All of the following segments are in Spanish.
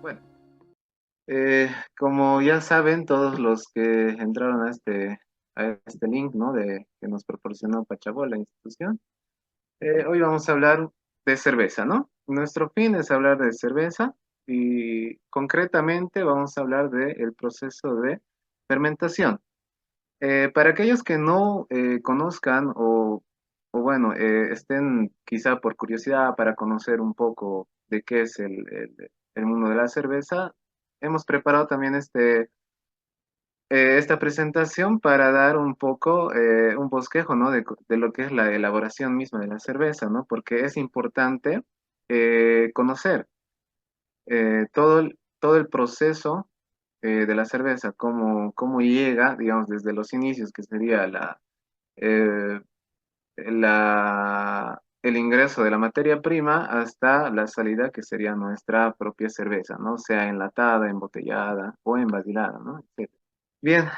Bueno, como ya saben todos los que entraron a este link, ¿no? Que nos proporcionó Pachabó, la institución, hoy vamos a hablar de cerveza, ¿no? Nuestro fin es hablar de cerveza y concretamente vamos a hablar del proceso de fermentación. Para aquellos que no conozcan o bueno, estén quizá por curiosidad para conocer un poco de qué es el mundo de la cerveza, hemos preparado también esta presentación para dar un poco un bosquejo, ¿no? De lo que es la elaboración misma de la cerveza, ¿no? Porque es importante conocer todo el proceso de la cerveza, cómo llega, digamos, desde los inicios, que sería eh, el ingreso de la materia prima hasta la salida, que sería nuestra propia cerveza, ¿no? Sea enlatada, embotellada o envasilada, ¿no? Etcétera. Bien,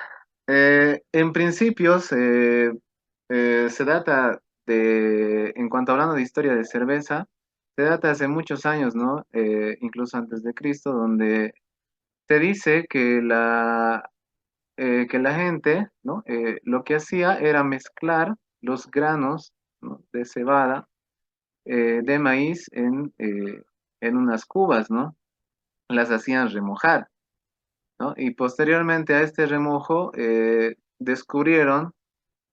en principios se data en cuanto hablando de historia de cerveza, se data hace muchos años, ¿no? Incluso antes de Cristo, donde se dice que la gente, ¿no? Lo que hacía era mezclar los granos, ¿no? de cebada, de maíz en unas cubas, ¿no? Las hacían remojar, ¿no? Y posteriormente a este remojo descubrieron,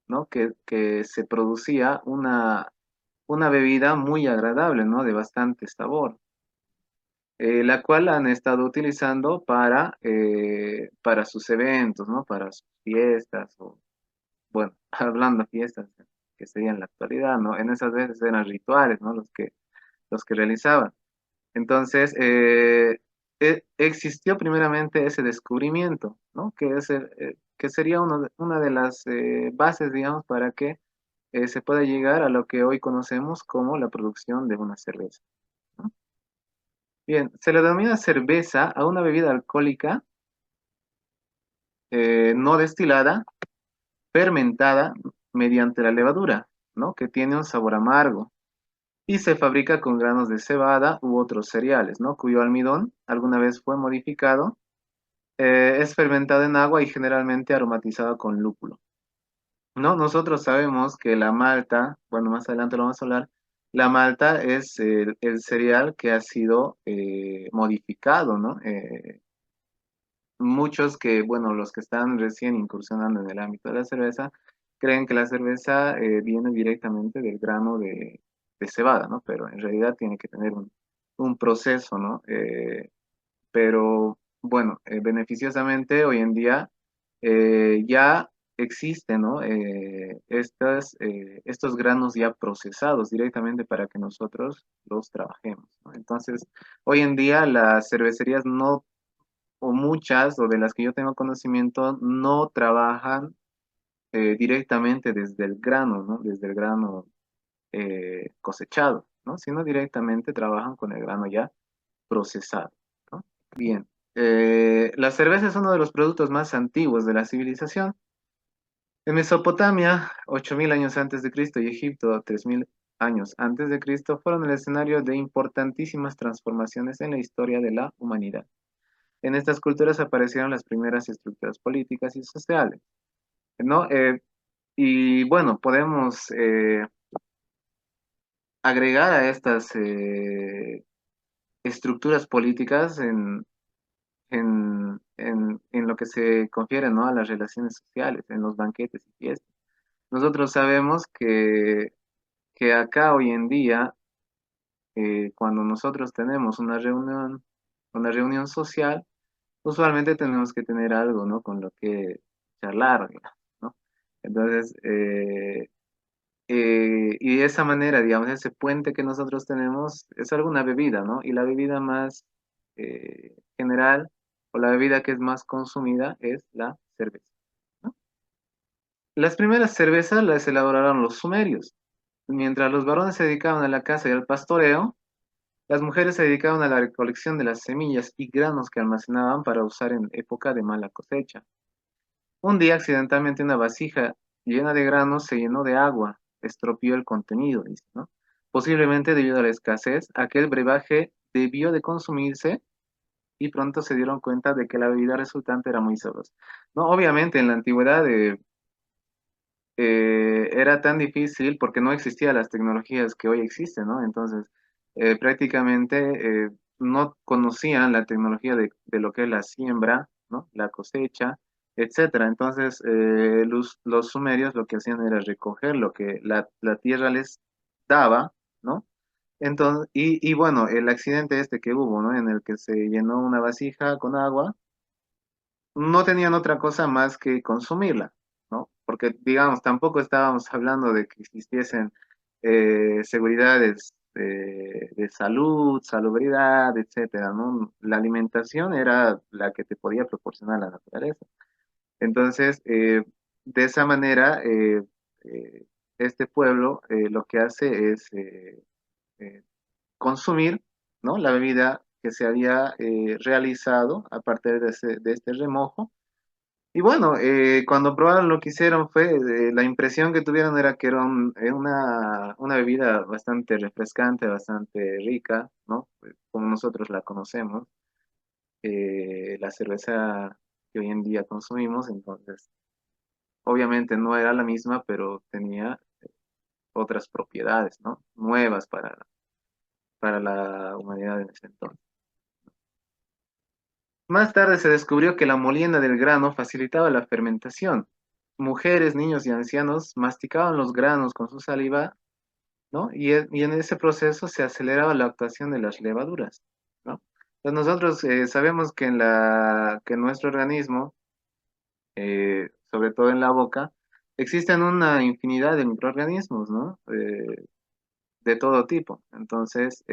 ¿no? que se producía una bebida muy agradable, ¿no? De bastante sabor, la cual han estado utilizando para sus eventos, ¿no? Para sus fiestas, o bueno, hablando de fiestas, que serían la actualidad, ¿no? En esas veces eran rituales, ¿no? Los que realizaban. Entonces, existió primeramente ese descubrimiento, ¿no? Que sería una de las bases, digamos, para que se pueda llegar a lo que hoy conocemos como la producción de una cerveza, ¿no? Bien, se le denomina cerveza a una bebida alcohólica no destilada, fermentada mediante la levadura, ¿no? Que tiene un sabor amargo y se fabrica con granos de cebada u otros cereales, ¿no? Cuyo almidón alguna vez fue modificado. Es fermentada en agua y generalmente aromatizada con lúpulo, ¿no? Nosotros sabemos que la malta, bueno, más adelante lo vamos a hablar, la malta es el cereal que ha sido modificado, ¿no? Muchos bueno, los que están recién incursionando en el ámbito de la cerveza, creen que la cerveza viene directamente del grano de cebada, ¿no? Pero en realidad tiene que tener un proceso, ¿no? Pero bueno, beneficiosamente hoy en día ya existen, ¿no? Estos granos ya procesados directamente para que nosotros los trabajemos, ¿no? Entonces, hoy en día las cervecerías no, o muchas, o de las que yo tengo conocimiento, no trabajan directamente desde el grano, ¿no? Desde el grano cosechado, ¿no? Sino directamente trabajan con el grano ya procesado, ¿no? Bien. La cerveza es uno de los productos más antiguos de la civilización. En Mesopotamia, 8.000 años antes de Cristo, y Egipto, 3.000 años antes de Cristo, fueron el escenario de importantísimas transformaciones en la historia de la humanidad. En estas culturas aparecieron las primeras estructuras políticas y sociales, ¿no? Y bueno, podemos agregar a estas estructuras políticas en lo que se confiere, ¿no? A las relaciones sociales, en los banquetes y fiestas. Nosotros sabemos que acá hoy en día, cuando nosotros tenemos una reunión social, usualmente tenemos que tener algo, ¿no? Con lo que charlar, digamos, ¿no? Entonces, y de esa manera, digamos, ese puente que nosotros tenemos es alguna bebida, ¿no? Y la bebida más general, o la bebida que es más consumida, es la cerveza, ¿no? Las primeras cervezas las elaboraron los sumerios. Mientras los varones se dedicaban a la caza y al pastoreo, las mujeres se dedicaban a la recolección de las semillas y granos que almacenaban para usar en época de mala cosecha. Un día, accidentalmente, una vasija llena de granos se llenó de agua, estropeó el contenido, dice, ¿no? Posiblemente debido a la escasez, aquel brebaje debió de consumirse y pronto se dieron cuenta de que la bebida resultante era muy sabrosa. No, obviamente en la antigüedad era tan difícil porque no existían las tecnologías que hoy existen, ¿no? Entonces, prácticamente no conocían la tecnología de lo que es la siembra, ¿no? La cosecha, etcétera. Entonces, los sumerios lo que hacían era recoger lo que la tierra les daba, ¿no? Entonces, y bueno, el accidente este que hubo, ¿no? En el que se llenó una vasija con agua, no tenían otra cosa más que consumirla, ¿no? Porque, digamos, tampoco estábamos hablando de que existiesen seguridades de salud, salubridad, etcétera, ¿no? La alimentación era la que te podía proporcionar la naturaleza. Entonces, de esa manera, eh, este pueblo lo que hace es eh, consumir, ¿no? La bebida que se había realizado a partir de este remojo y bueno, cuando probaron lo que hicieron fue, la impresión que tuvieron era que era una bebida bastante refrescante, bastante rica, ¿no? Como nosotros la conocemos, la cerveza que hoy en día consumimos, entonces obviamente no era la misma, pero tenía otras propiedades, ¿no? Nuevas para la humanidad en ese entonces. Más tarde se descubrió que la molienda del grano facilitaba la fermentación. Mujeres, niños y ancianos masticaban los granos con su saliva, ¿no? Y en ese proceso se aceleraba la actuación de las levaduras, ¿no? Entonces nosotros sabemos que que en nuestro organismo, sobre todo en la boca, existen una infinidad de microorganismos, ¿no? De todo tipo. Entonces,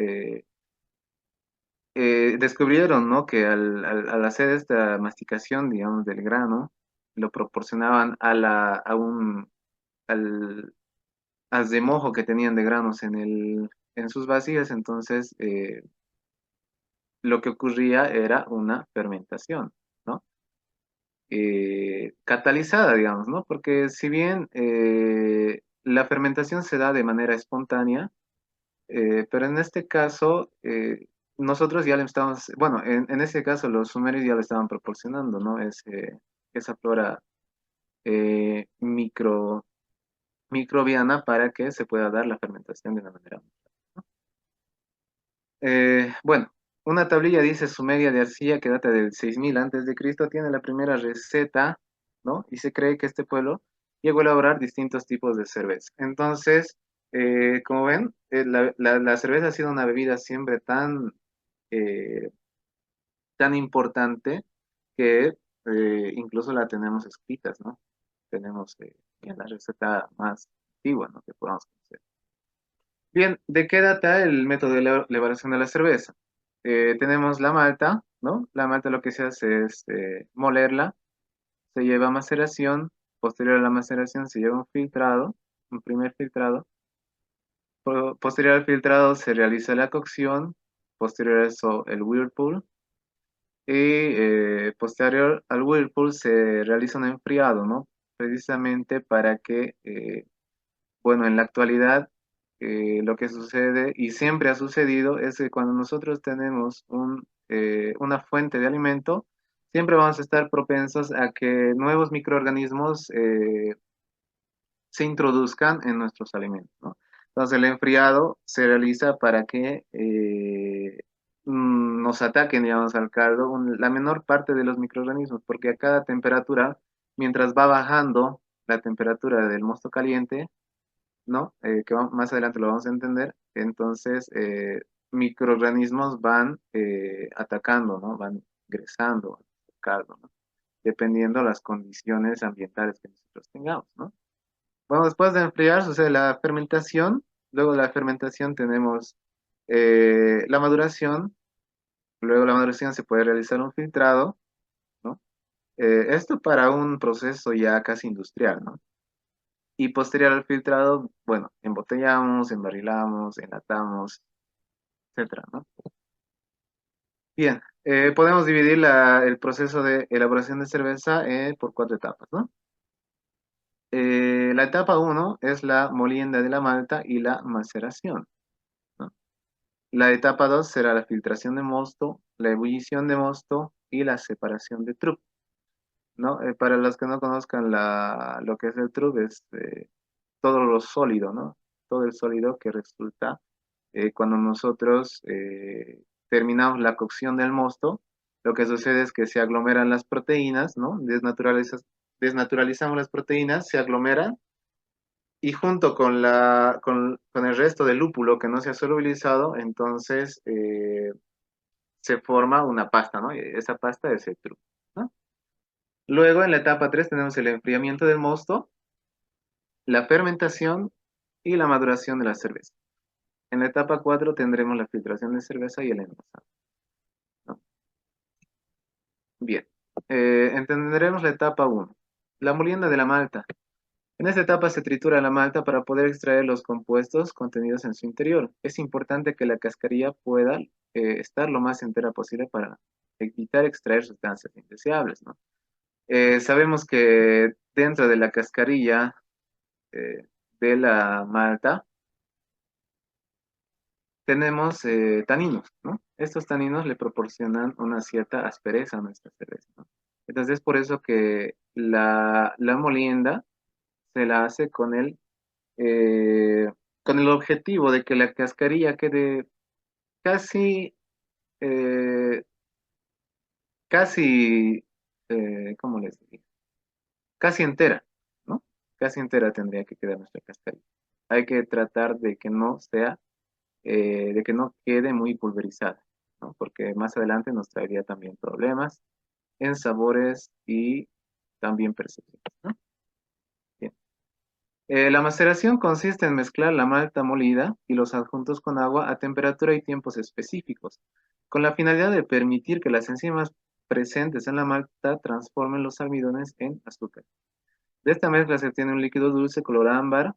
descubrieron, ¿no? Que al hacer esta masticación, digamos, del grano, lo proporcionaban al, al remojo que tenían de granos en sus vasijas, entonces lo que ocurría era una fermentación, ¿no? Catalizada, digamos, ¿no? Porque si bien la fermentación se da de manera espontánea, pero en este caso, nosotros ya le estamos, bueno, en este caso los sumerios ya le estaban proporcionando, ¿no? Esa flora microbiana para que se pueda dar la fermentación de una manera. Bueno, una tablilla dice Sumeria de arcilla que data del 6000 antes de Cristo, tiene la primera receta, ¿no? Y se cree que este pueblo llegó a elaborar distintos tipos de cerveza. Entonces, como ven, la cerveza ha sido una bebida siempre eh, tan importante que incluso la tenemos escritas, ¿no? Tenemos en la receta más antigua, ¿no? Que podamos conocer. Bien, ¿de qué data el método de elaboración de la cerveza? Tenemos la malta, ¿no? La malta lo que se hace es molerla, se lleva a maceración, posterior a la maceración se lleva un filtrado, un primer filtrado, posterior al filtrado se realiza la cocción, posterior a eso el whirlpool, y posterior al whirlpool se realiza un enfriado, ¿no? Precisamente para que bueno, en la actualidad lo que sucede y siempre ha sucedido es que cuando nosotros tenemos una fuente de alimento, siempre vamos a estar propensos a que nuevos microorganismos se introduzcan en nuestros alimentos, ¿no? Entonces el enfriado se realiza para que nos ataquen, digamos, al caldo la menor parte de los microorganismos, porque a cada temperatura, mientras va bajando la temperatura del mosto caliente, ¿no? Más adelante lo vamos a entender. Entonces, microorganismos van atacando, ¿no? Van ingresando al caldo, ¿no? Dependiendo las condiciones ambientales que nosotros tengamos, ¿no? Bueno, después de enfriar sucede la fermentación. Luego de la fermentación tenemos la maduración. Luego de la maduración se puede realizar un filtrado, ¿no? Esto para un proceso ya casi industrial, ¿no? Y posterior al filtrado, bueno, embotellamos, embarrilamos, enlatamos, etcétera, ¿no? Bien, podemos dividir el proceso de elaboración de cerveza por cuatro etapas, ¿no? La etapa uno es la molienda de la malta y la maceración, ¿no? La etapa 2 será la filtración de mosto, la ebullición de mosto y la separación de trup, ¿no? Para los que no conozcan lo que es el trup, es todo lo sólido, ¿no? Todo el sólido que resulta cuando nosotros terminamos la cocción del mosto. Lo que sucede es que se aglomeran las proteínas, ¿no? Desnaturalizamos las proteínas, se aglomeran y junto con el resto del lúpulo que no se ha solubilizado, entonces se forma una pasta, ¿no? Y esa pasta es el truco, ¿no? Luego en la etapa 3 tenemos el enfriamiento del mosto, la fermentación y la maduración de la cerveza. En la etapa 4 tendremos la filtración de cerveza y el envasado, ¿no? Bien, entenderemos la etapa 1, la molienda de la malta. En esta etapa se tritura la malta para poder extraer los compuestos contenidos en su interior. Es importante que la cascarilla pueda estar lo más entera posible para evitar extraer sustancias indeseables, ¿no? Sabemos que dentro de la cascarilla eh, de la malta tenemos taninos, ¿no? Estos taninos le proporcionan una cierta aspereza a nuestra cerveza, ¿no? Entonces es por eso que la molienda se la hace eh, con el objetivo de que la cascarilla quede casi, eh, casi, ¿cómo les diría? Casi entera, ¿no? Casi entera tendría que quedar nuestra cascarilla. Hay que tratar de que no sea, de que no quede muy pulverizada, ¿no? Porque más adelante nos traería también problemas en sabores y también percepciones, ¿no? Bien. La maceración consiste en mezclar la malta molida y los adjuntos con agua a temperatura y tiempos específicos, con la finalidad de permitir que las enzimas presentes en la malta transformen los almidones en azúcar. De esta mezcla se obtiene un líquido dulce color ámbar,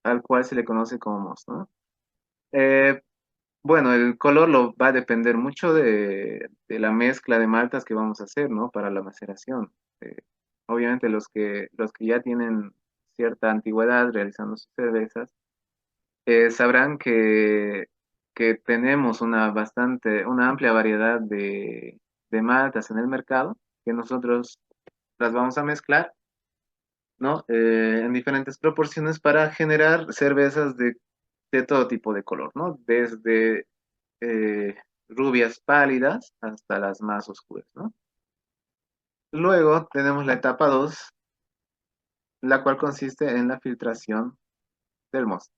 al cual se le conoce como mosto, ¿no? Eh, bueno, el color lo va a depender mucho de la mezcla de maltas que vamos a hacer, ¿no? Para la maceración. Eh, obviamente los que ya tienen cierta antigüedad realizando sus cervezas, sabrán que tenemos una amplia variedad de maltas en el mercado, que nosotros las vamos a mezclar, ¿no? En diferentes proporciones para generar cervezas de todo tipo de color, ¿no? Desde eh, rubias pálidas hasta las más oscuras, ¿no? Luego tenemos la etapa 2, la cual consiste en la filtración del mosto.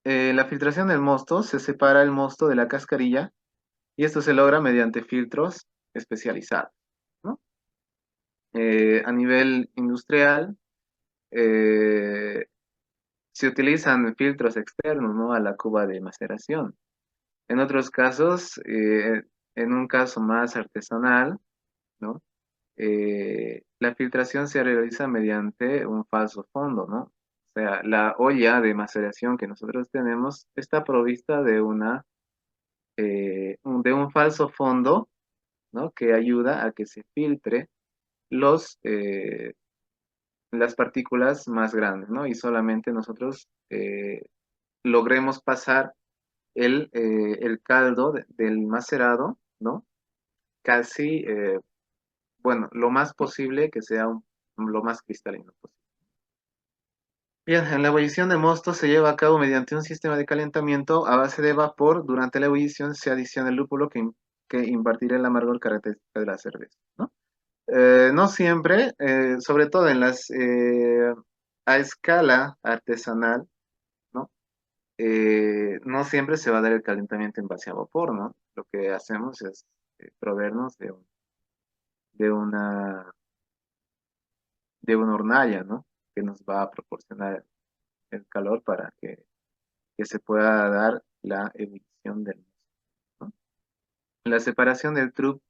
La filtración del mosto se separa el mosto de la cascarilla y esto se logra mediante filtros especializados, ¿no? A nivel industrial, eh, se utilizan filtros externos, ¿no? A la cuba de maceración. En otros casos, en un caso más artesanal, ¿no? La filtración se realiza mediante un falso fondo, ¿no? O sea, la olla de maceración que nosotros tenemos está provista de un falso fondo, ¿no? Que ayuda a que se filtre las partículas más grandes, ¿no? Y solamente nosotros logremos pasar el caldo del macerado, ¿no? Casi, bueno, lo más posible que sea lo más cristalino posible. Bien, en la ebullición de mosto se lleva a cabo mediante un sistema de calentamiento a base de vapor. Durante la ebullición se adiciona el lúpulo que impartirá el amargor característico de la cerveza, ¿no? No siempre, sobre todo a escala artesanal, ¿no? No siempre se va a dar el calentamiento en base a vapor, ¿no? Lo que hacemos es proveernos de una, de una hornalla, ¿no? Que nos va a proporcionar el calor para que se pueda dar la ebullición del mosto, ¿no? La separación del trup.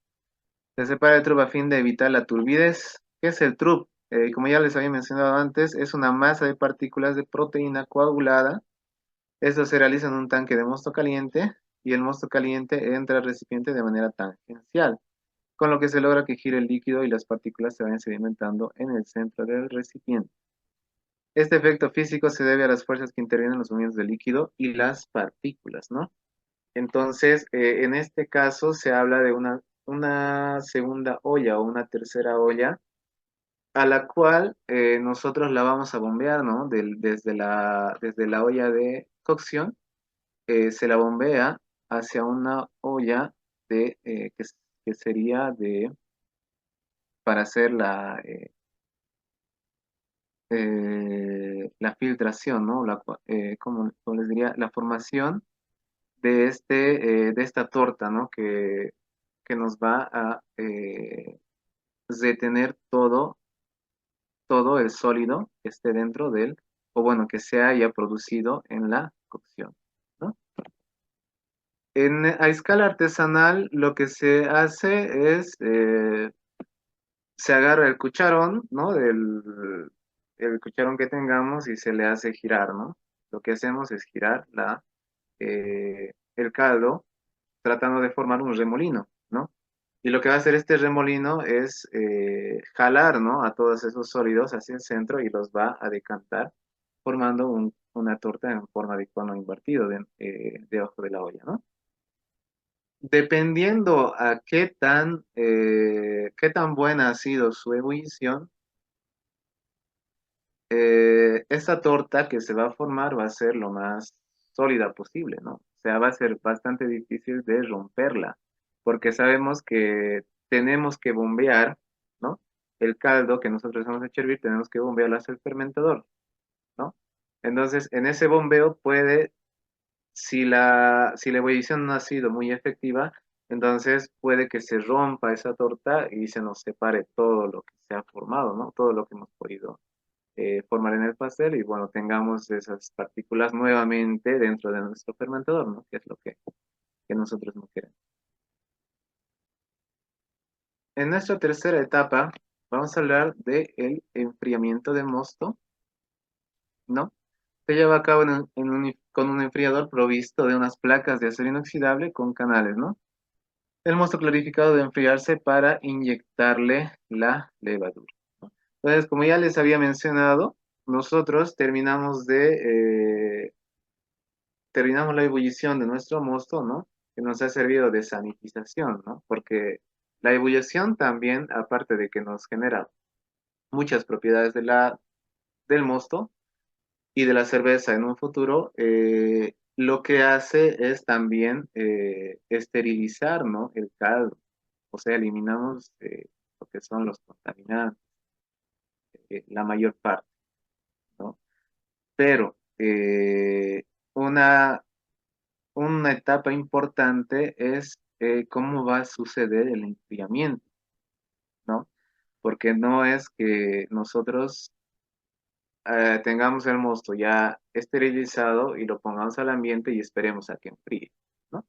Se separa el trup a fin de evitar la turbidez. ¿Qué es el trup? Como ya les había mencionado antes, es una masa de partículas de proteína coagulada. Esto se realiza en un tanque de mosto caliente y el mosto caliente entra al recipiente de manera tangencial, con lo que se logra que gire el líquido y las partículas se vayan sedimentando en el centro del recipiente. Este efecto físico se debe a las fuerzas que intervienen en los movimientos del líquido y las partículas, ¿no? Entonces, en este caso se habla de una segunda olla o una tercera olla a la cual nosotros la vamos a bombear, ¿no? Desde la olla de cocción, se la bombea hacia una olla que sería para hacer la filtración, ¿no? ¿Cómo les diría? La formación de esta torta, ¿no? Que nos va a retener todo el sólido que esté dentro o bueno, que se haya producido en la cocción, ¿no? A escala artesanal, lo que se hace es, se agarra el cucharón, ¿no? El cucharón que tengamos y se le hace girar, ¿no? Lo que hacemos es girar el caldo tratando de formar un remolino, ¿no? Y lo que va a hacer este remolino es jalar, ¿no? A todos esos sólidos hacia el centro y los va a decantar, formando una torta en forma de cono invertido debajo de la olla, ¿no? Dependiendo a qué tan buena ha sido su ebullición, esta torta que se va a formar va a ser lo más sólida posible, ¿no? O sea, va a ser bastante difícil de romperla, porque sabemos que tenemos que bombear, ¿no? El caldo que nosotros vamos a hervir, tenemos que bombearlo hacia el fermentador, ¿no? Entonces, en ese bombeo si la ebullición no ha sido muy efectiva, entonces puede que se rompa esa torta y se nos separe todo lo que se ha formado, ¿no? Todo lo que hemos podido formar en el pastel y bueno, tengamos esas partículas nuevamente dentro de nuestro fermentador, ¿no? Que es lo que nosotros no queremos. En nuestra tercera etapa vamos a hablar del enfriamiento de mosto, ¿no? Se lleva a cabo con un enfriador provisto de unas placas de acero inoxidable con canales, ¿no? El mosto clarificado debe enfriarse para inyectarle la levadura, ¿no? Entonces, como ya les había mencionado, nosotros terminamos la ebullición de nuestro mosto, ¿no? Que nos ha servido de sanitización, ¿no? Porque la ebullición también, aparte de que nos genera muchas propiedades del mosto y de la cerveza en un futuro, lo que hace es también esterilizar, ¿no? El caldo. O sea, eliminamos lo que son los contaminantes, la mayor parte, ¿no? Pero una una etapa importante es cómo va a suceder el enfriamiento, ¿no? Porque no es que nosotros tengamos el mosto ya esterilizado y lo pongamos al ambiente y esperemos a que enfríe, ¿no?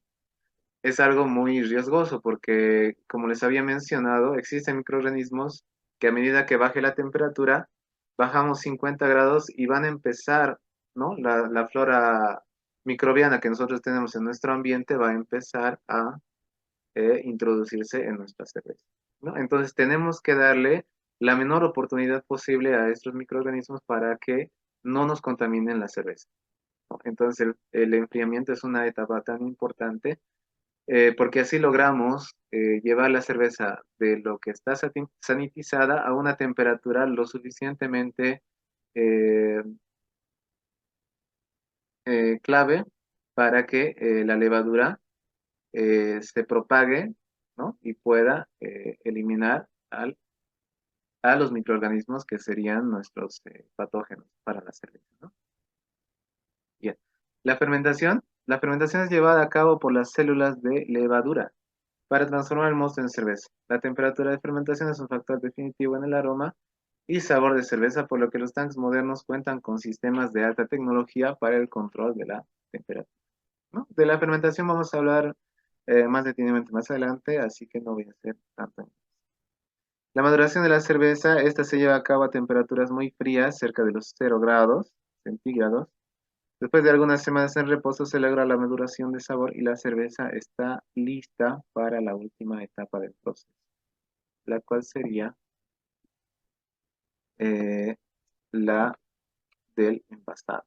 Es algo muy riesgoso porque, como les había mencionado, existen microorganismos que a medida que baje la temperatura, bajamos 50 grados y van a empezar, ¿no? La flora microbiana que nosotros tenemos en nuestro ambiente va a empezar a introducirse en nuestra cerveza, ¿no? Entonces tenemos que darle la menor oportunidad posible a estos microorganismos para que no nos contaminen la cerveza, ¿no? Entonces el enfriamiento es una etapa tan importante porque así logramos llevar la cerveza de lo que está sanitizada a una temperatura lo suficientemente eh, clave para que la levadura se propague, ¿no? Y pueda eliminar a los microorganismos que serían nuestros patógenos para la cerveza, ¿no? Bien. La fermentación es llevada a cabo por las células de levadura para transformar el mosto en cerveza. La temperatura de fermentación es un factor definitivo en el aroma y sabor de cerveza, por lo que los tanques modernos cuentan con sistemas de alta tecnología para el control de la temperatura, ¿no? De la fermentación vamos a hablar más detenidamente más adelante, así que no voy a hacer tanto. La maduración de la cerveza, esta se lleva a cabo a temperaturas muy frías, cerca de los 0 grados centígrados. Después de algunas semanas en reposo se logra la maduración de sabor y la cerveza está lista para la última etapa del proceso, la cual sería eh, la del envasado.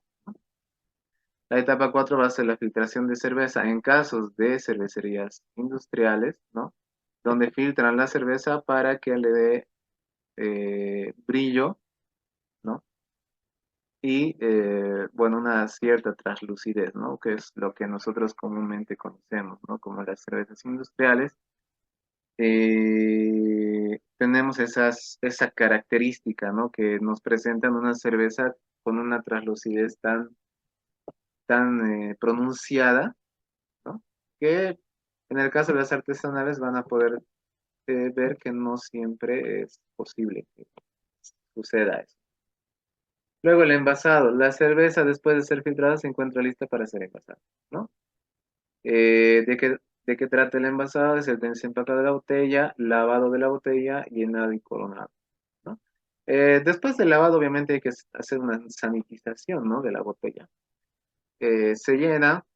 La etapa 4 va a ser la filtración de cerveza en casos de cervecerías industriales, ¿no? Donde filtran la cerveza para que le dé brillo, ¿no? Y, bueno, una cierta translucidez, ¿no? Que es lo que nosotros comúnmente conocemos, ¿no? Como las cervezas industriales. Tenemos esa característica, ¿no? Que nos presentan una cerveza con una translucidez tan pronunciada, ¿no? Que en el caso de las artesanales van a poder ver que no siempre es posible que suceda eso. Luego el envasado. La cerveza después de ser filtrada se encuentra lista para ser envasada, ¿no? ¿De qué trata el envasado? Es el desempacado de la botella, lavado de la botella, llenado y coronado, ¿no? Después del lavado, obviamente hay que hacer una sanitización, ¿no? De la botella. Se llena,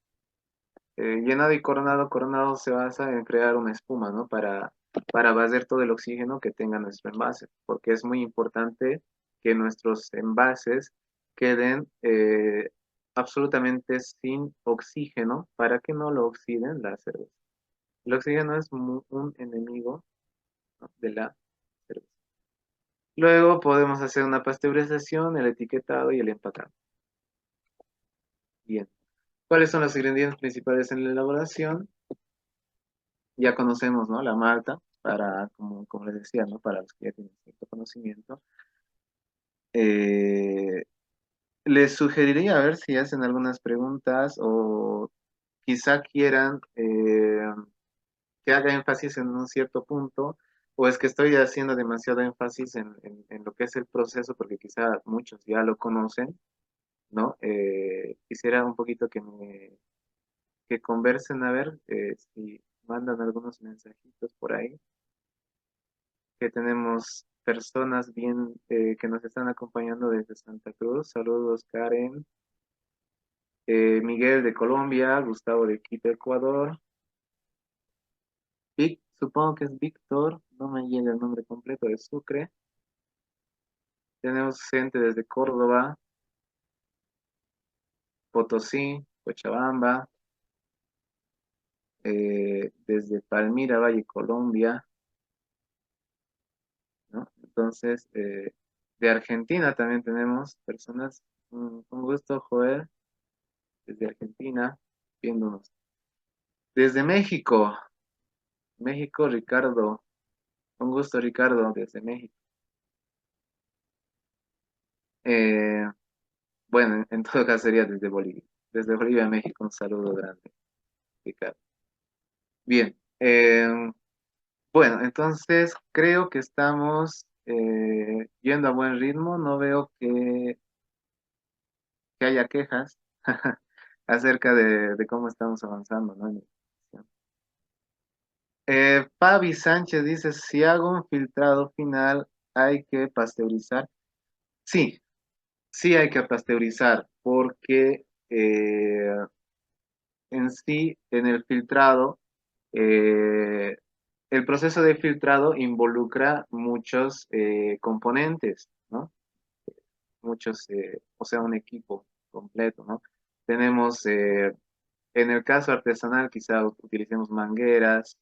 llenado y coronado. Coronado se basa en crear una espuma, ¿no? Para vaciar todo el oxígeno que tenga nuestro envase, porque es muy importante que nuestros envases queden absolutamente sin oxígeno para que no lo oxiden la cerveza. El oxígeno es un enemigo, ¿no? De la cerveza. Luego podemos hacer una pasteurización, el etiquetado y el empacado. Bien. ¿Cuáles son los ingredientes principales en la elaboración? Ya conocemos, ¿no? La malta, como les decía, ¿no? Para los que ya tienen cierto conocimiento. Eh, Les sugeriría a ver si hacen algunas preguntas o quizá quieran que haga énfasis en un cierto punto, o es que estoy haciendo demasiado énfasis en lo que es el proceso, porque quizá muchos ya lo conocen, ¿no? Quisiera un poquito que conversen, a ver si mandan algunos mensajitos por ahí, que tenemos personas bien que nos están acompañando desde Santa Cruz. Saludos, Karen. Miguel de Colombia, Gustavo de Quito, Ecuador. Supongo que es Víctor, no me llega el nombre completo de Sucre. Tenemos gente desde Córdoba, Potosí, Cochabamba, desde Palmira, Valle, Colombia, ¿no? Entonces, de Argentina también tenemos personas. Con gusto, Joel, desde Argentina, viéndonos. Desde México, México, Ricardo. Un gusto, Ricardo, desde México. Eh, bueno, en todo caso sería desde Bolivia. Desde Bolivia a México, un saludo grande, Ricardo. Bien, bueno, entonces creo que estamos yendo a buen ritmo. No veo que haya quejas acerca de cómo estamos avanzando, ¿no? Pavi Sánchez dice, si hago un filtrado final, hay que pasteurizar. Sí, sí hay que pasteurizar, porque en sí, en el filtrado, eh, el proceso de filtrado involucra muchos componentes, ¿no? Muchos, o sea, un equipo completo, ¿no? Tenemos, en el caso artesanal, quizá utilicemos mangueras,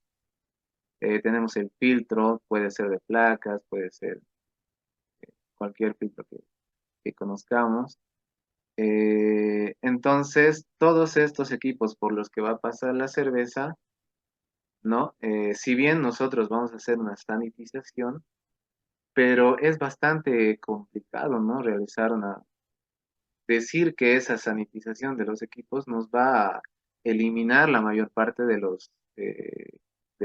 tenemos el filtro, puede ser de placas, puede ser cualquier filtro que conozcamos. Entonces, todos estos equipos por los que va a pasar la cerveza, ¿no? Si bien nosotros vamos a hacer una sanitización, pero es bastante complicado, ¿no? Decir que esa sanitización de los equipos nos va a eliminar la mayor parte de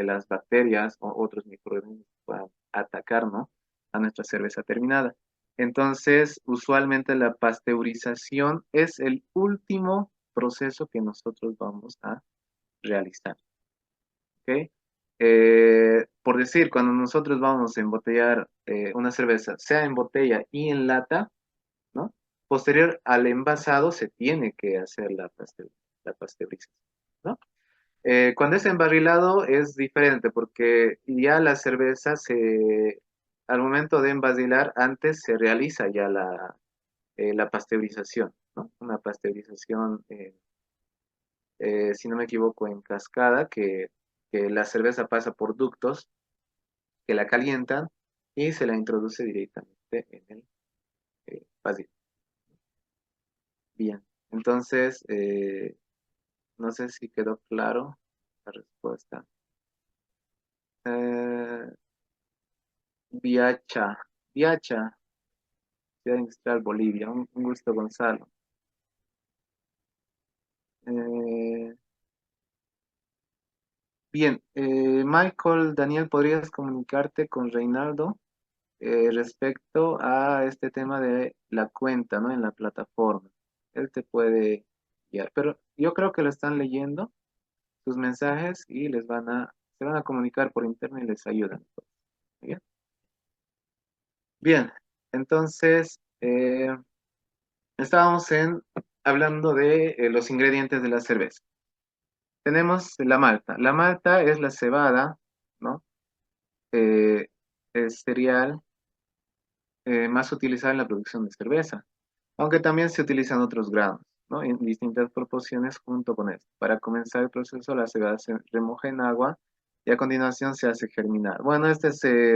las bacterias o otros microorganismos que puedan atacar, ¿no? A nuestra cerveza terminada. Entonces, usualmente la pasteurización es el último proceso que nosotros vamos a realizar. ¿Ok? Por decir, cuando nosotros vamos a embotellar una cerveza, sea en botella y en lata, ¿no? Posterior al envasado se tiene que hacer la pasteurización, ¿no? Cuando es embarrilado es diferente porque ya la cerveza al momento de envasilar, antes se realiza ya la pasteurización, ¿no? Una pasteurización, si no me equivoco, en cascada, que la cerveza pasa por ductos que la calientan y se la introduce directamente en el vasito. Bien, entonces, no sé si quedó claro la respuesta. Eh, Viacha, Viacha, Ciudad Industrial Bolivia. Un gusto, Gonzalo. Eh, Bien, Michael, Daniel, ¿podrías comunicarte con Reinaldo respecto a este tema de la cuenta, ¿no? En la plataforma. Él te puede guiar, pero yo creo que lo están leyendo sus mensajes y se van a comunicar por interno y les ayudan. Bien, bien, entonces estábamos hablando de los ingredientes de la cerveza. Tenemos la malta. La malta es la cebada, ¿no? Eh, es cereal más utilizada en la producción de cerveza, aunque también se utilizan otros granos, ¿no? En distintas proporciones junto con esto. Para comenzar el proceso, la cebada se remoja en agua y a continuación se hace germinar. Bueno,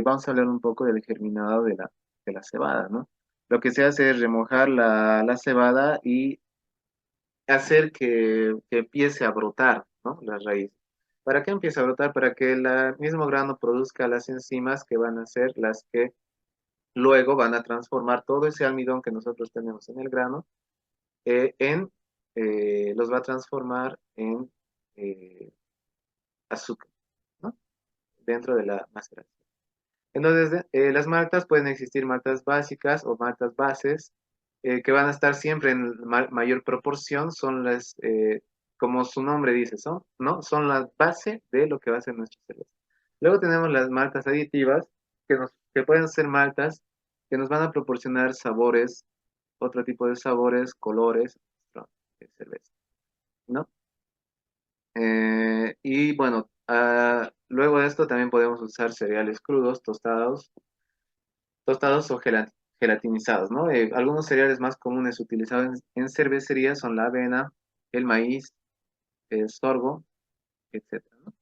vamos a hablar un poco del germinado de la cebada, ¿no? Lo que se hace es remojar la cebada y hacer que empiece a brotar, ¿no? Las raíces. ¿Para qué empieza a brotar? Para que el mismo grano produzca las enzimas que van a ser las que luego van a transformar todo ese almidón que nosotros tenemos en el grano los va a transformar en azúcar, ¿no? Dentro de la maceración. Entonces, las maltas pueden existir maltas básicas o maltas bases, que van a estar siempre en mayor proporción, como su nombre dice, ¿no? Son la base de lo que va a ser nuestra cerveza. Luego tenemos las maltas aditivas, que pueden ser maltas que nos van a proporcionar sabores, otro tipo de sabores, colores, ¿no? De cerveza, ¿no? Y bueno, luego de esto también podemos usar cereales crudos, tostados o gelatinizados, ¿no? Algunos cereales más comunes utilizados en cervecería son la avena, el maíz, el sorgo, etcétera, ¿no?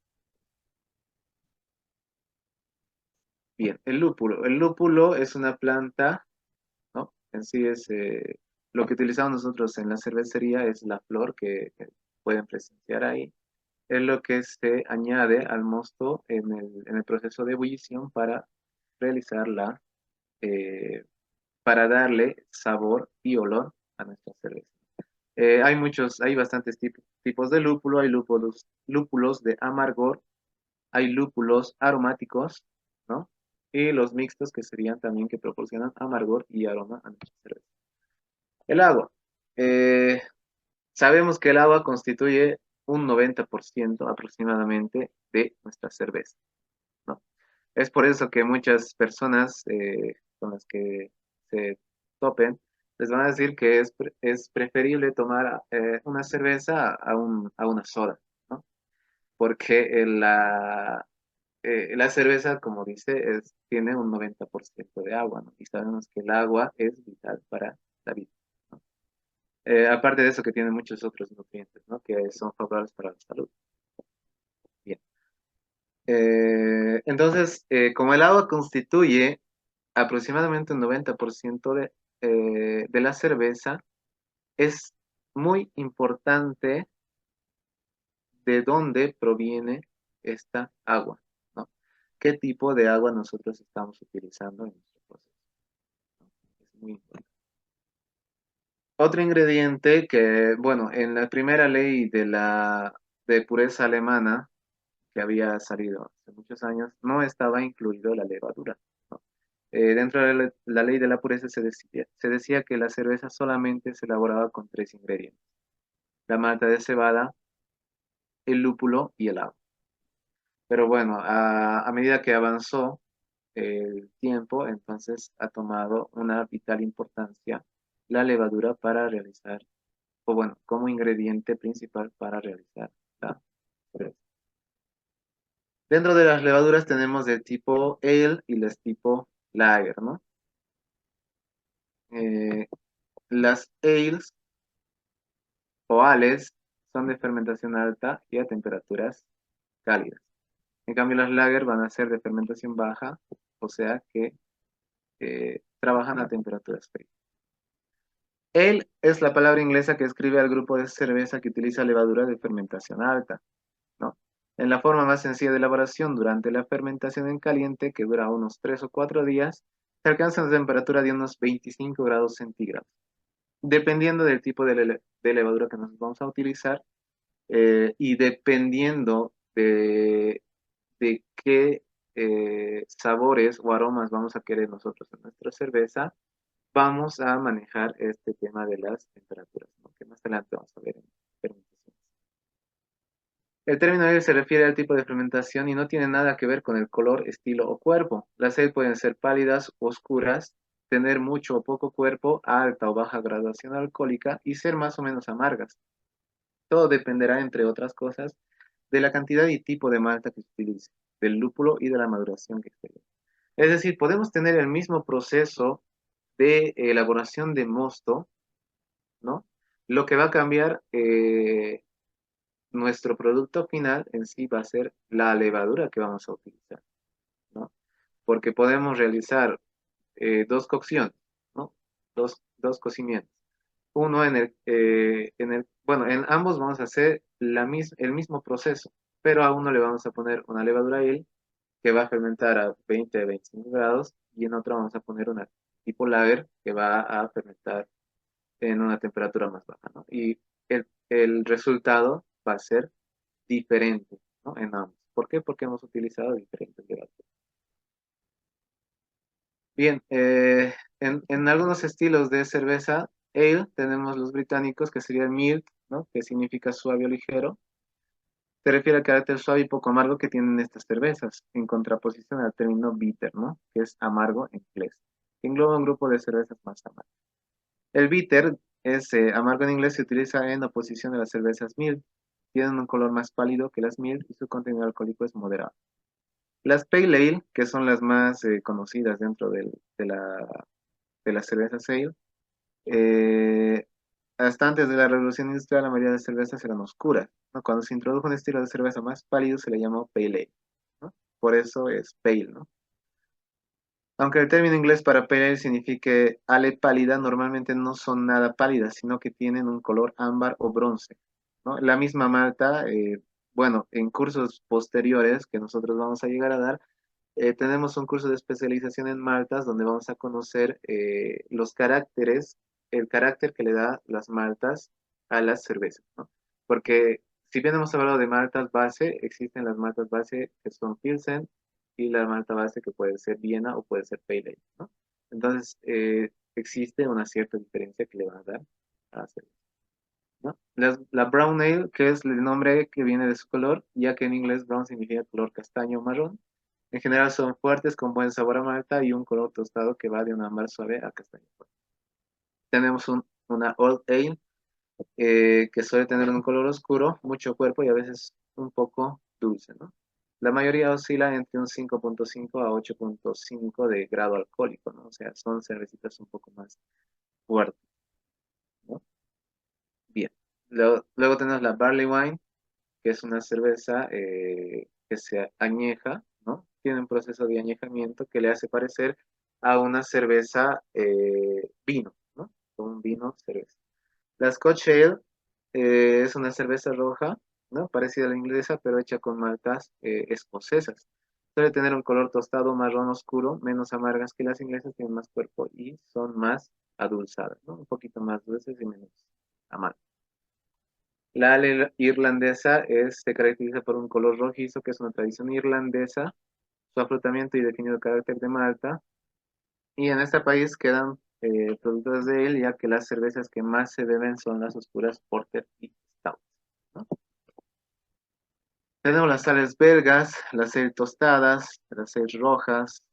Bien, el lúpulo. El lúpulo es una planta, ¿no? En sí es lo que utilizamos nosotros en la cervecería es la flor que pueden presenciar ahí. Es lo que se añade al mosto en el proceso de ebullición para realizar eh, para darle sabor y olor a nuestra cerveza. Hay bastantes tipos de lúpulo, hay lúpulos de amargor, hay lúpulos aromáticos, ¿no? Y los mixtos que serían también que proporcionan amargor y aroma a nuestra cerveza. El agua. Eh, Sabemos que el agua constituye un 90% aproximadamente de nuestra cerveza, ¿no? Es por eso que muchas personas con las que se topen les van a decir que es preferible tomar una cerveza a una soda, ¿no? Porque la cerveza, como dice, tiene un 90% de agua, ¿no? Y sabemos que el agua es vital para la vida, ¿no? Aparte de eso que tiene muchos otros nutrientes, ¿no? Que son favorables para la salud. Bien. Entonces, como el agua constituye aproximadamente un 90% de la cerveza, es muy importante de dónde proviene esta agua, ¿no? ¿Qué tipo de agua nosotros estamos utilizando en nuestro proceso? Es muy importante. Otro ingrediente que, bueno, en la primera ley de pureza alemana, que había salido hace muchos años, no estaba incluido la levadura, ¿no? Dentro de la ley de la pureza se decía que la cerveza solamente se elaboraba con tres ingredientes: la malta de cebada, el lúpulo y el agua. Pero bueno, a medida que avanzó el tiempo, entonces ha tomado una vital importancia la levadura para realizar, o bueno, como ingrediente principal para realizar la cerveza. Dentro de las levaduras tenemos del tipo ale y las tipo lager, ¿no? Eh, Las ales o ales son de fermentación alta y a temperaturas cálidas. En cambio, las lager van a ser de fermentación baja, o sea que trabajan a temperaturas frías. Ale es la palabra inglesa que describe al grupo de cerveza que utiliza levadura de fermentación alta, ¿no? En la forma más sencilla de elaboración, durante la fermentación en caliente, que dura unos 3 o 4 días, se alcanza una temperatura de unos 25 grados centígrados. Dependiendo del tipo de levadura que nos vamos a utilizar y dependiendo de qué sabores o aromas vamos a querer nosotros en nuestra cerveza, vamos a manejar este tema de las temperaturas, ¿no? Que más adelante vamos a ver en fermentaciones. El término ale se refiere al tipo de fermentación y no tiene nada que ver con el color, estilo o cuerpo. Las ale pueden ser pálidas, oscuras, tener mucho o poco cuerpo, alta o baja graduación alcohólica y ser más o menos amargas. Todo dependerá, entre otras cosas, de la cantidad y tipo de malta que se utilice, del lúpulo y de la maduración que se lleve. Es decir, podemos tener el mismo proceso de elaboración de mosto, ¿no? Lo que va a cambiar nuestro producto final en sí va a ser la levadura que vamos a utilizar, ¿no? Porque podemos realizar dos cocciones, ¿no? Dos cocimientos. Uno bueno, en ambos vamos a hacer el mismo proceso, pero a uno le vamos a poner una levadura ale que va a fermentar a 20-25 grados y en otro vamos a poner una tipo lager que va a fermentar en una temperatura más baja, ¿no? Y el resultado va a ser diferente, ¿no? En ambos. ¿Por qué? Porque hemos utilizado diferentes levaduras. Bien, en algunos estilos de cerveza ale tenemos los británicos que sería mild, ¿no? Que significa suave o ligero. Se refiere al carácter suave y poco amargo que tienen estas cervezas, en contraposición al término bitter, ¿no? Que es amargo en inglés. Que engloba un grupo de cervezas más amargas. El bitter es amargo en inglés, se utiliza en oposición a las cervezas mild. Tienen un color más pálido que las mild y su contenido alcohólico es moderado. Las pale ale, que son las más conocidas dentro de las cervezas ale, eh, hasta antes de la Revolución Industrial la mayoría de las cervezas eran oscuras, ¿no? Cuando se introdujo un estilo de cerveza más pálido se le llamó pale ale, ¿no? Por eso es pale, ¿no? Aunque el término inglés para pale ale signifique ale pálida, normalmente no son nada pálidas, sino que tienen un color ámbar o bronce, ¿no? La misma malta, bueno, en cursos posteriores que nosotros vamos a llegar a dar, tenemos un curso de especialización en maltas donde vamos a conocer los caracteres, el carácter que le da las maltas a las cervezas, ¿no? Porque si bien hemos hablado de maltas base, existen las maltas base que son Pilsen y la malta base que puede ser Viena o puede ser Pale Ale, ¿no? Entonces, existe una cierta diferencia que le van a dar a la cerveza, ¿no? La Brown Ale, que es el nombre que viene de su color, ya que en inglés brown significa color castaño o marrón. En general son fuertes, con buen sabor a malta y un color tostado que va de un ámbar suave a castaño fuerte. Tenemos una Old Ale que suele tener un color oscuro, mucho cuerpo y a veces un poco dulce, ¿no? La mayoría oscila entre un 5.5 a 8.5 de grado alcohólico, ¿no? O sea, son cervecitas un poco más fuertes, ¿no? Bien. Luego tenemos la Barley Wine, que es una cerveza que se añeja, ¿no? Tiene un proceso de añejamiento que le hace parecer a una cerveza vino, ¿no? Como un vino cerveza. La Scotch Ale es una cerveza roja, ¿no? Parecida a la inglesa, pero hecha con maltas escocesas. Suele tener un color tostado marrón oscuro, menos amargas que las inglesas, tienen más cuerpo y son más adulzadas, ¿no? Un poquito más dulces y menos amargas. La ale irlandesa se caracteriza por un color rojizo, que es una tradición irlandesa, su afrutamiento y definido carácter de malta. Y en este país quedan productos de él, ya que las cervezas que más se beben son las oscuras porter y stout, ¿no? Tenemos las sales belgas, las ale tostadas, las ale rojas,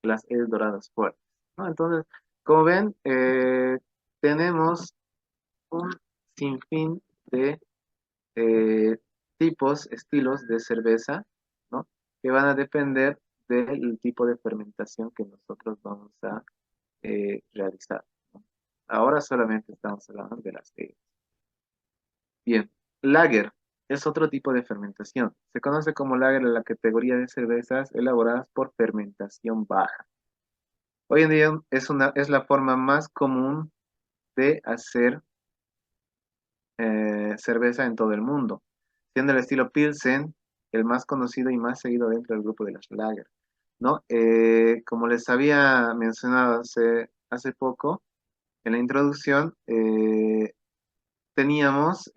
las ale doradas fuertes, ¿no? Entonces, como ven, tenemos un sinfín de eh, tipos, estilos de cerveza, ¿no? Que van a depender del tipo de fermentación que nosotros vamos a realizar, ¿no? Ahora solamente estamos hablando de las ales. Bien, lager es otro tipo de fermentación. Se conoce como lager en la categoría de cervezas elaboradas por fermentación baja. Hoy en día es la forma más común de hacer cerveza en todo el mundo, siendo el estilo Pilsen el más conocido y más seguido dentro del grupo de las lager, ¿no? Como les había mencionado hace poco en la introducción, teníamos,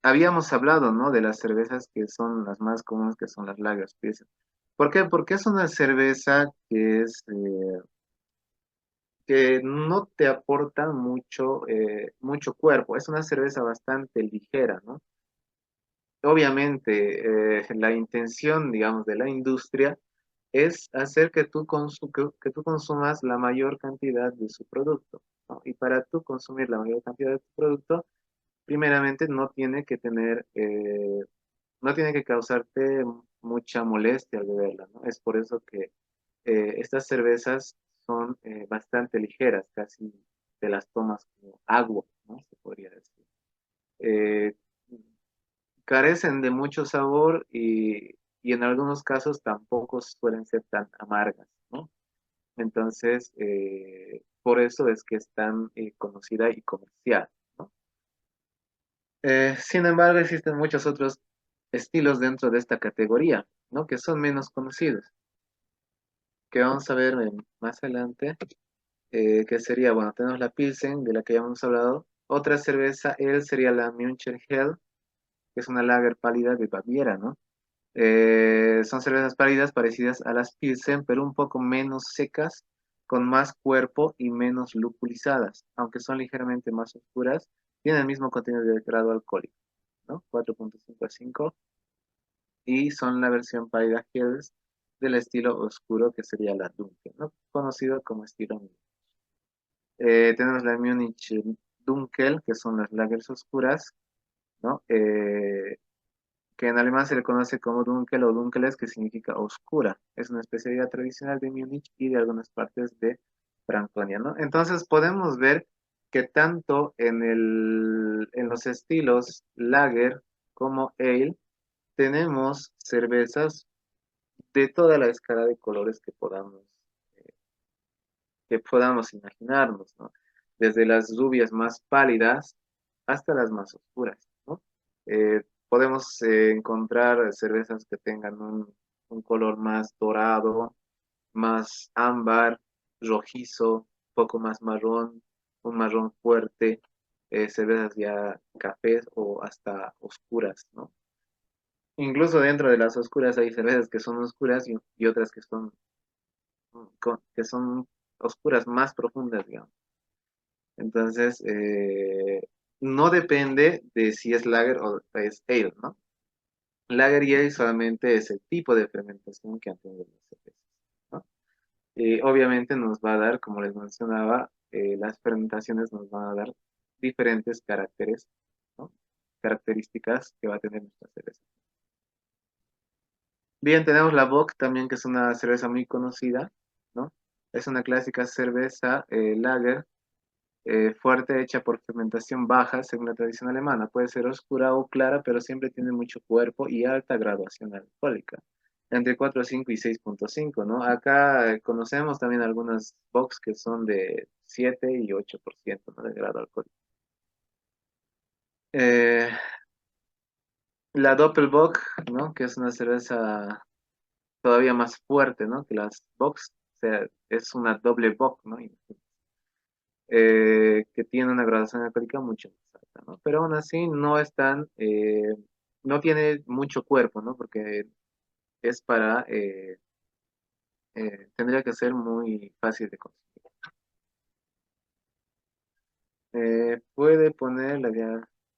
habíamos hablado, ¿no? De las cervezas que son las más comunes, que son las lagers Pilsen. ¿Por qué? Porque es una cerveza que no te aporta mucho cuerpo. Es una cerveza bastante ligera, ¿no? Obviamente, la intención, digamos, de la industria es hacer que tú consumas la mayor cantidad de su producto, ¿no? Y para tú consumir la mayor cantidad de tu producto, primeramente no tiene que causarte mucha molestia al beberla, ¿no? Es por eso que estas cervezas son bastante ligeras, casi te las tomas como agua, ¿no? Se podría decir. Eh, Carecen de mucho sabor y en algunos casos tampoco suelen ser tan amargas, ¿no? Entonces, por eso es que es tan conocida y comercial, ¿no? Sin embargo, existen muchos otros estilos dentro de esta categoría, ¿no? Que son menos conocidos, que vamos a ver más adelante, que sería, bueno, tenemos la Pilsen, de la que ya hemos hablado. Otra cerveza, él sería la München Hell, que es una lager pálida de Baviera, ¿no? Son cervezas pálidas parecidas a las Pilsen, pero un poco menos secas, con más cuerpo y menos lupulizadas, aunque son ligeramente más oscuras, tienen el mismo contenido de grado alcohólico, ¿no? 4,5 a 5, y son la versión pálida Hells del estilo oscuro que sería la Dunkel, ¿no? Conocido como estilo Munich. Tenemos la Munich Dunkel, que son las lagers oscuras, ¿no? Que en alemán se le conoce como Dunkel o Dunkeles, que significa oscura. Es una especialidad tradicional de Múnich y de algunas partes de Franconia, ¿no? Entonces podemos ver que tanto en los estilos lager como ale tenemos cervezas de toda la escala de colores que podamos imaginarnos, ¿no? Desde las rubias más pálidas hasta las más oscuras, ¿no? Podemos encontrar cervezas que tengan un color más dorado, más ámbar, rojizo, poco más marrón, un marrón fuerte, cervezas ya cafés o hasta oscuras, ¿no? Incluso dentro de las oscuras hay cervezas que son oscuras y otras que son oscuras más profundas, digamos. Entonces, no depende de si es lager o es ale, ¿no? Lager y ale solamente es el tipo de fermentación que han tenido las cervezas, ¿no? Obviamente nos va a dar, como les mencionaba, las fermentaciones nos van a dar diferentes caracteres, ¿no? Características que va a tener nuestra cerveza. Bien, tenemos la Bock también, que es una cerveza muy conocida, ¿no? Es una clásica cerveza lager fuerte, hecha por fermentación baja, según la tradición alemana. Puede ser oscura o clara, pero siempre tiene mucho cuerpo y alta graduación alcohólica, entre 4,5 y 6,5, ¿no? Acá conocemos también algunas Box que son de 7 y 8%, ¿no? De grado alcohólico. Eh, la Doppelbock, ¿no? Que es una cerveza todavía más fuerte, ¿no? Que las Box, o sea, es una doble Bock, ¿no? Que tiene una graduación alcohólica mucho más alta, ¿no? Pero aún así no tiene mucho cuerpo, ¿no? Porque es tendría que ser muy fácil de conseguir. Puede poner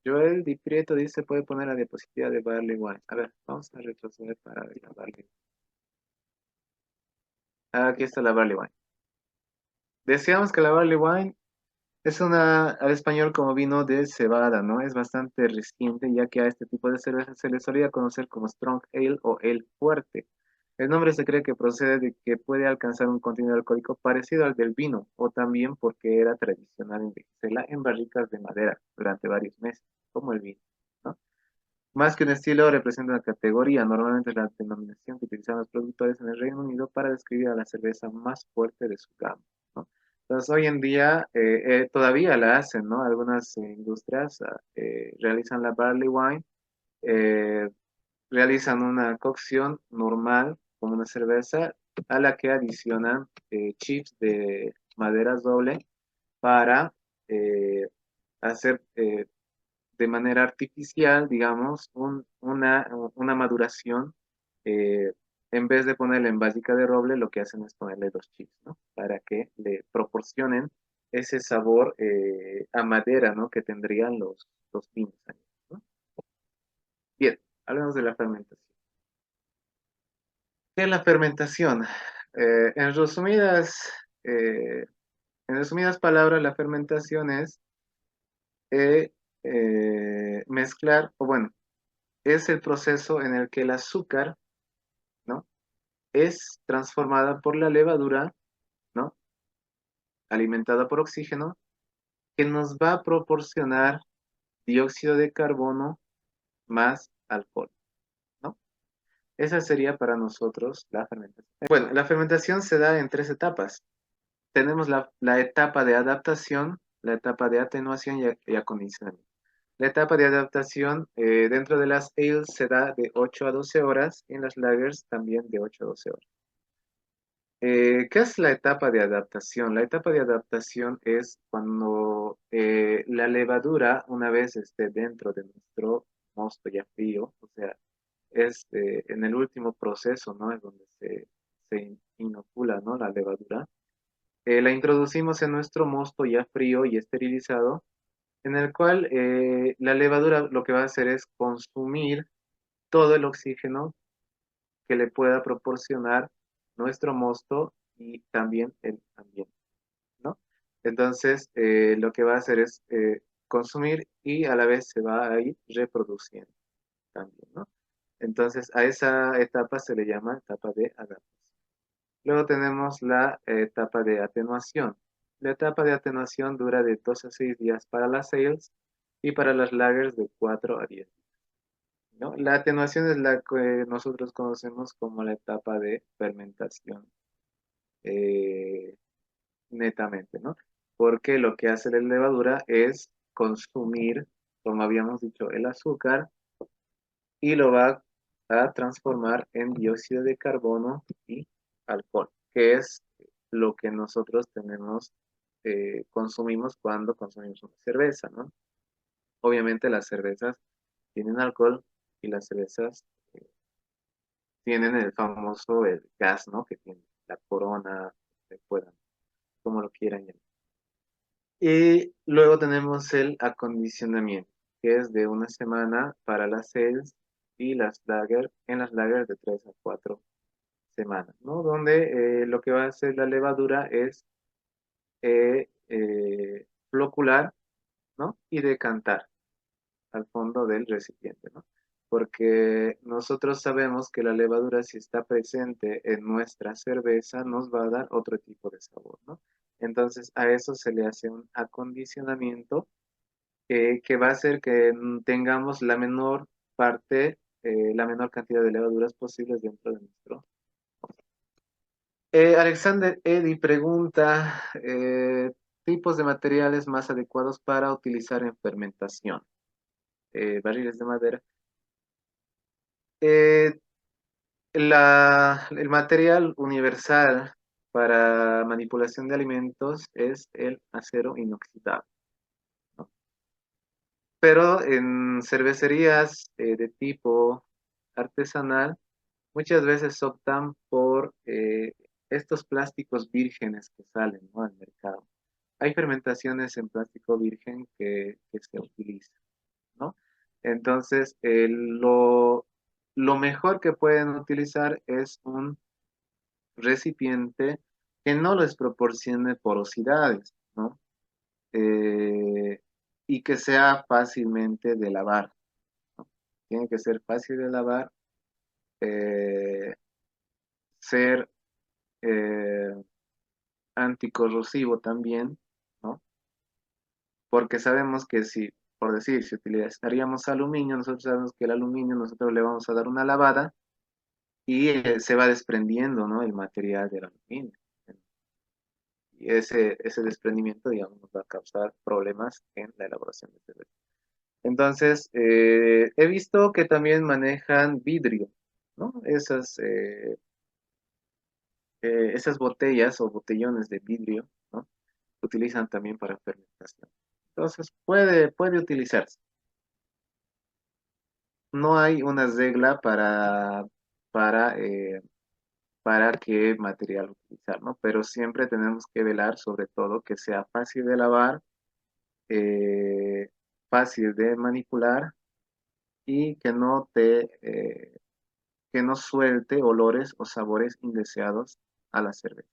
Joel Di Prieto dice, puede poner la diapositiva de Barley Wine. A ver, vamos a retroceder para ver la Barley. Aquí está la Barley Wine. Decíamos que la Barley Wine es al español como vino de cebada, ¿no? Es bastante reciente, ya que a este tipo de cerveza se le solía conocer como Strong Ale o Ale fuerte. El nombre se cree que procede de que puede alcanzar un contenido alcohólico parecido al del vino, o también porque era tradicional envejecerla en barricas de madera durante varios meses, como el vino, ¿no? Más que un estilo, representa una categoría, normalmente es la denominación que utilizan los productores en el Reino Unido para describir a la cerveza más fuerte de su gama, ¿no? Entonces, hoy en día todavía la hacen, ¿no? Algunas industrias realizan la barley wine, eh, realizan una cocción normal, como una cerveza, a la que adicionan chips de maderas doble para hacer de manera artificial, digamos, una maduración. eh, en vez de ponerle en básica de roble, lo que hacen es ponerle dos chips, ¿no? Para que le proporcionen ese sabor a madera, ¿no? Que tendrían los vinos, ¿no? Bien, hablemos de la fermentación. ¿Qué es la fermentación? Eh, en resumidas, eh, en resumidas palabras, la fermentación es eh, mezclar, o bueno, es el proceso en el que el azúcar, ¿no? Es transformada por la levadura, ¿no? Alimentada por oxígeno, que nos va a proporcionar dióxido de carbono más alcohol, ¿no? Esa sería para nosotros la fermentación. Bueno, la fermentación se da en tres etapas. Tenemos la etapa de adaptación, la etapa de atenuación y acondicionamiento. La etapa de adaptación dentro de las ales se da de 8 a 12 horas y en las lagers también de 8 a 12 horas. ¿Qué es la etapa de adaptación? La etapa de adaptación es cuando la levadura, una vez esté dentro de nuestro mosto ya frío, o sea, es en el último proceso, ¿no? Es donde se inocula, ¿no? La levadura. La introducimos en nuestro mosto ya frío y esterilizado, en el cual la levadura lo que va a hacer es consumir todo el oxígeno que le pueda proporcionar nuestro mosto y también el ambiente, ¿no? Entonces, lo que va a hacer es consumir y a la vez se va a ir reproduciendo también, ¿no? Entonces, a esa etapa se le llama etapa de adaptación. Luego tenemos la etapa de atenuación. La etapa de atenuación dura de 2 a 6 días para las sales y para las lagers de 4 a 10, ¿no? La atenuación es la que nosotros conocemos como la etapa de fermentación eh, netamente, ¿no? Porque lo que hace la levadura es consumir, como habíamos dicho, el azúcar y lo va a transformar en dióxido de carbono y alcohol, que es lo que nosotros tenemos, consumimos cuando consumimos una cerveza, ¿no? Obviamente las cervezas tienen alcohol y las cervezas tienen el famoso el gas, ¿no? Que tiene la corona, que puedan, como lo quieran llamar. Y luego tenemos el acondicionamiento, que es de una semana para las sales y las lager, en las lager de 3 a 4 semanas, ¿no? Donde lo que va a hacer la levadura es flocular, ¿no? Y decantar al fondo del recipiente, ¿no? Porque nosotros sabemos que la levadura, si está presente en nuestra cerveza, nos va a dar otro tipo de sabor, ¿no? Entonces, a eso se le hace un acondicionamiento que va a hacer que tengamos la menor parte, la menor cantidad de levaduras posibles dentro de nuestro. Alexander Eddy pregunta, tipos de materiales más adecuados para utilizar en fermentación. Barriles de madera. Eh, el material universal para manipulación de alimentos es el acero inoxidable, ¿no? Pero en cervecerías de tipo artesanal, muchas veces optan por estos plásticos vírgenes que salen, ¿no? Al mercado. Hay fermentaciones en plástico virgen que se utilizan, ¿no? Entonces, lo mejor que pueden utilizar es un recipiente que no les proporcione porosidades, ¿no? Eh, y que sea fácilmente de lavar, ¿no? Tiene que ser fácil de lavar. eh, ser eh, anticorrosivo también, ¿no? Porque sabemos que si, por decir, si utilizaríamos aluminio, nosotros sabemos que el aluminio nosotros le vamos a dar una lavada y se va desprendiendo, ¿no? El material del aluminio. Y ese desprendimiento, digamos, nos va a causar problemas en la elaboración de cerveza. Entonces, he visto que también manejan vidrio, ¿no? Esas botellas o botellones de vidrio, ¿no? Se utilizan también para fermentación. Entonces, puede utilizarse. No hay una regla para, eh, para qué material utilizar, ¿no? Pero siempre tenemos que velar sobre todo que sea fácil de lavar, eh, fácil de manipular y que no suelte olores o sabores indeseados a la cerveza.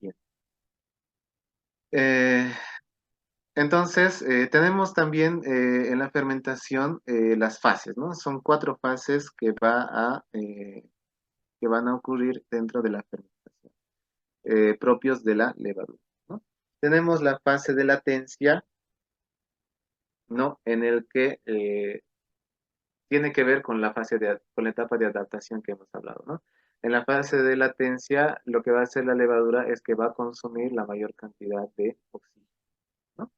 Bien. Eh, entonces, tenemos también en la fermentación las fases, ¿no? Son cuatro fases que van a ocurrir dentro de la fermentación, propios de la levadura, ¿no? Tenemos la fase de latencia, ¿no? En el que tiene que ver con con la etapa de adaptación que hemos hablado, ¿no? En la fase de latencia, lo que va a hacer la levadura es que va a consumir la mayor cantidad de oxígeno, ¿no?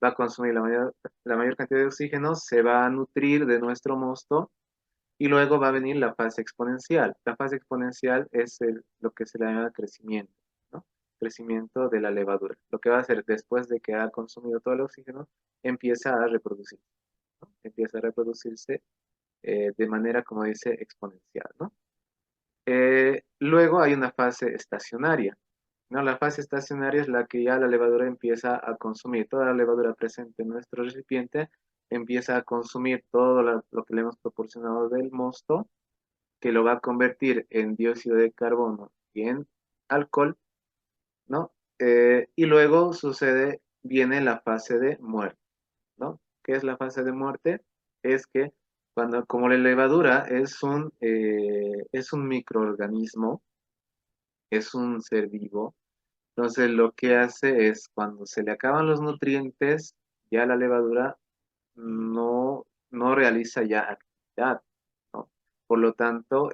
Va a consumir la mayor cantidad de oxígeno, se va a nutrir de nuestro mosto y luego va a venir la fase exponencial. La fase exponencial es lo que se le llama crecimiento, ¿no? Crecimiento de la levadura. Lo que va a hacer después de que ha consumido todo el oxígeno, empieza a reproducirse, ¿no? Empieza a reproducirse de manera, como dice, exponencial, ¿no? Luego hay una fase estacionaria, ¿no? La fase estacionaria es la que ya la levadura empieza a consumir, toda la levadura presente en nuestro recipiente empieza a consumir todo lo que le hemos proporcionado del mosto, que lo va a convertir en dióxido de carbono y en alcohol, ¿no? Y luego viene la fase de muerte, ¿no? ¿Qué es la fase de muerte? Es que como la levadura es un microorganismo, es un ser vivo, entonces lo que hace es cuando se le acaban los nutrientes, ya la levadura no realiza ya actividad, ¿no? Por lo tanto,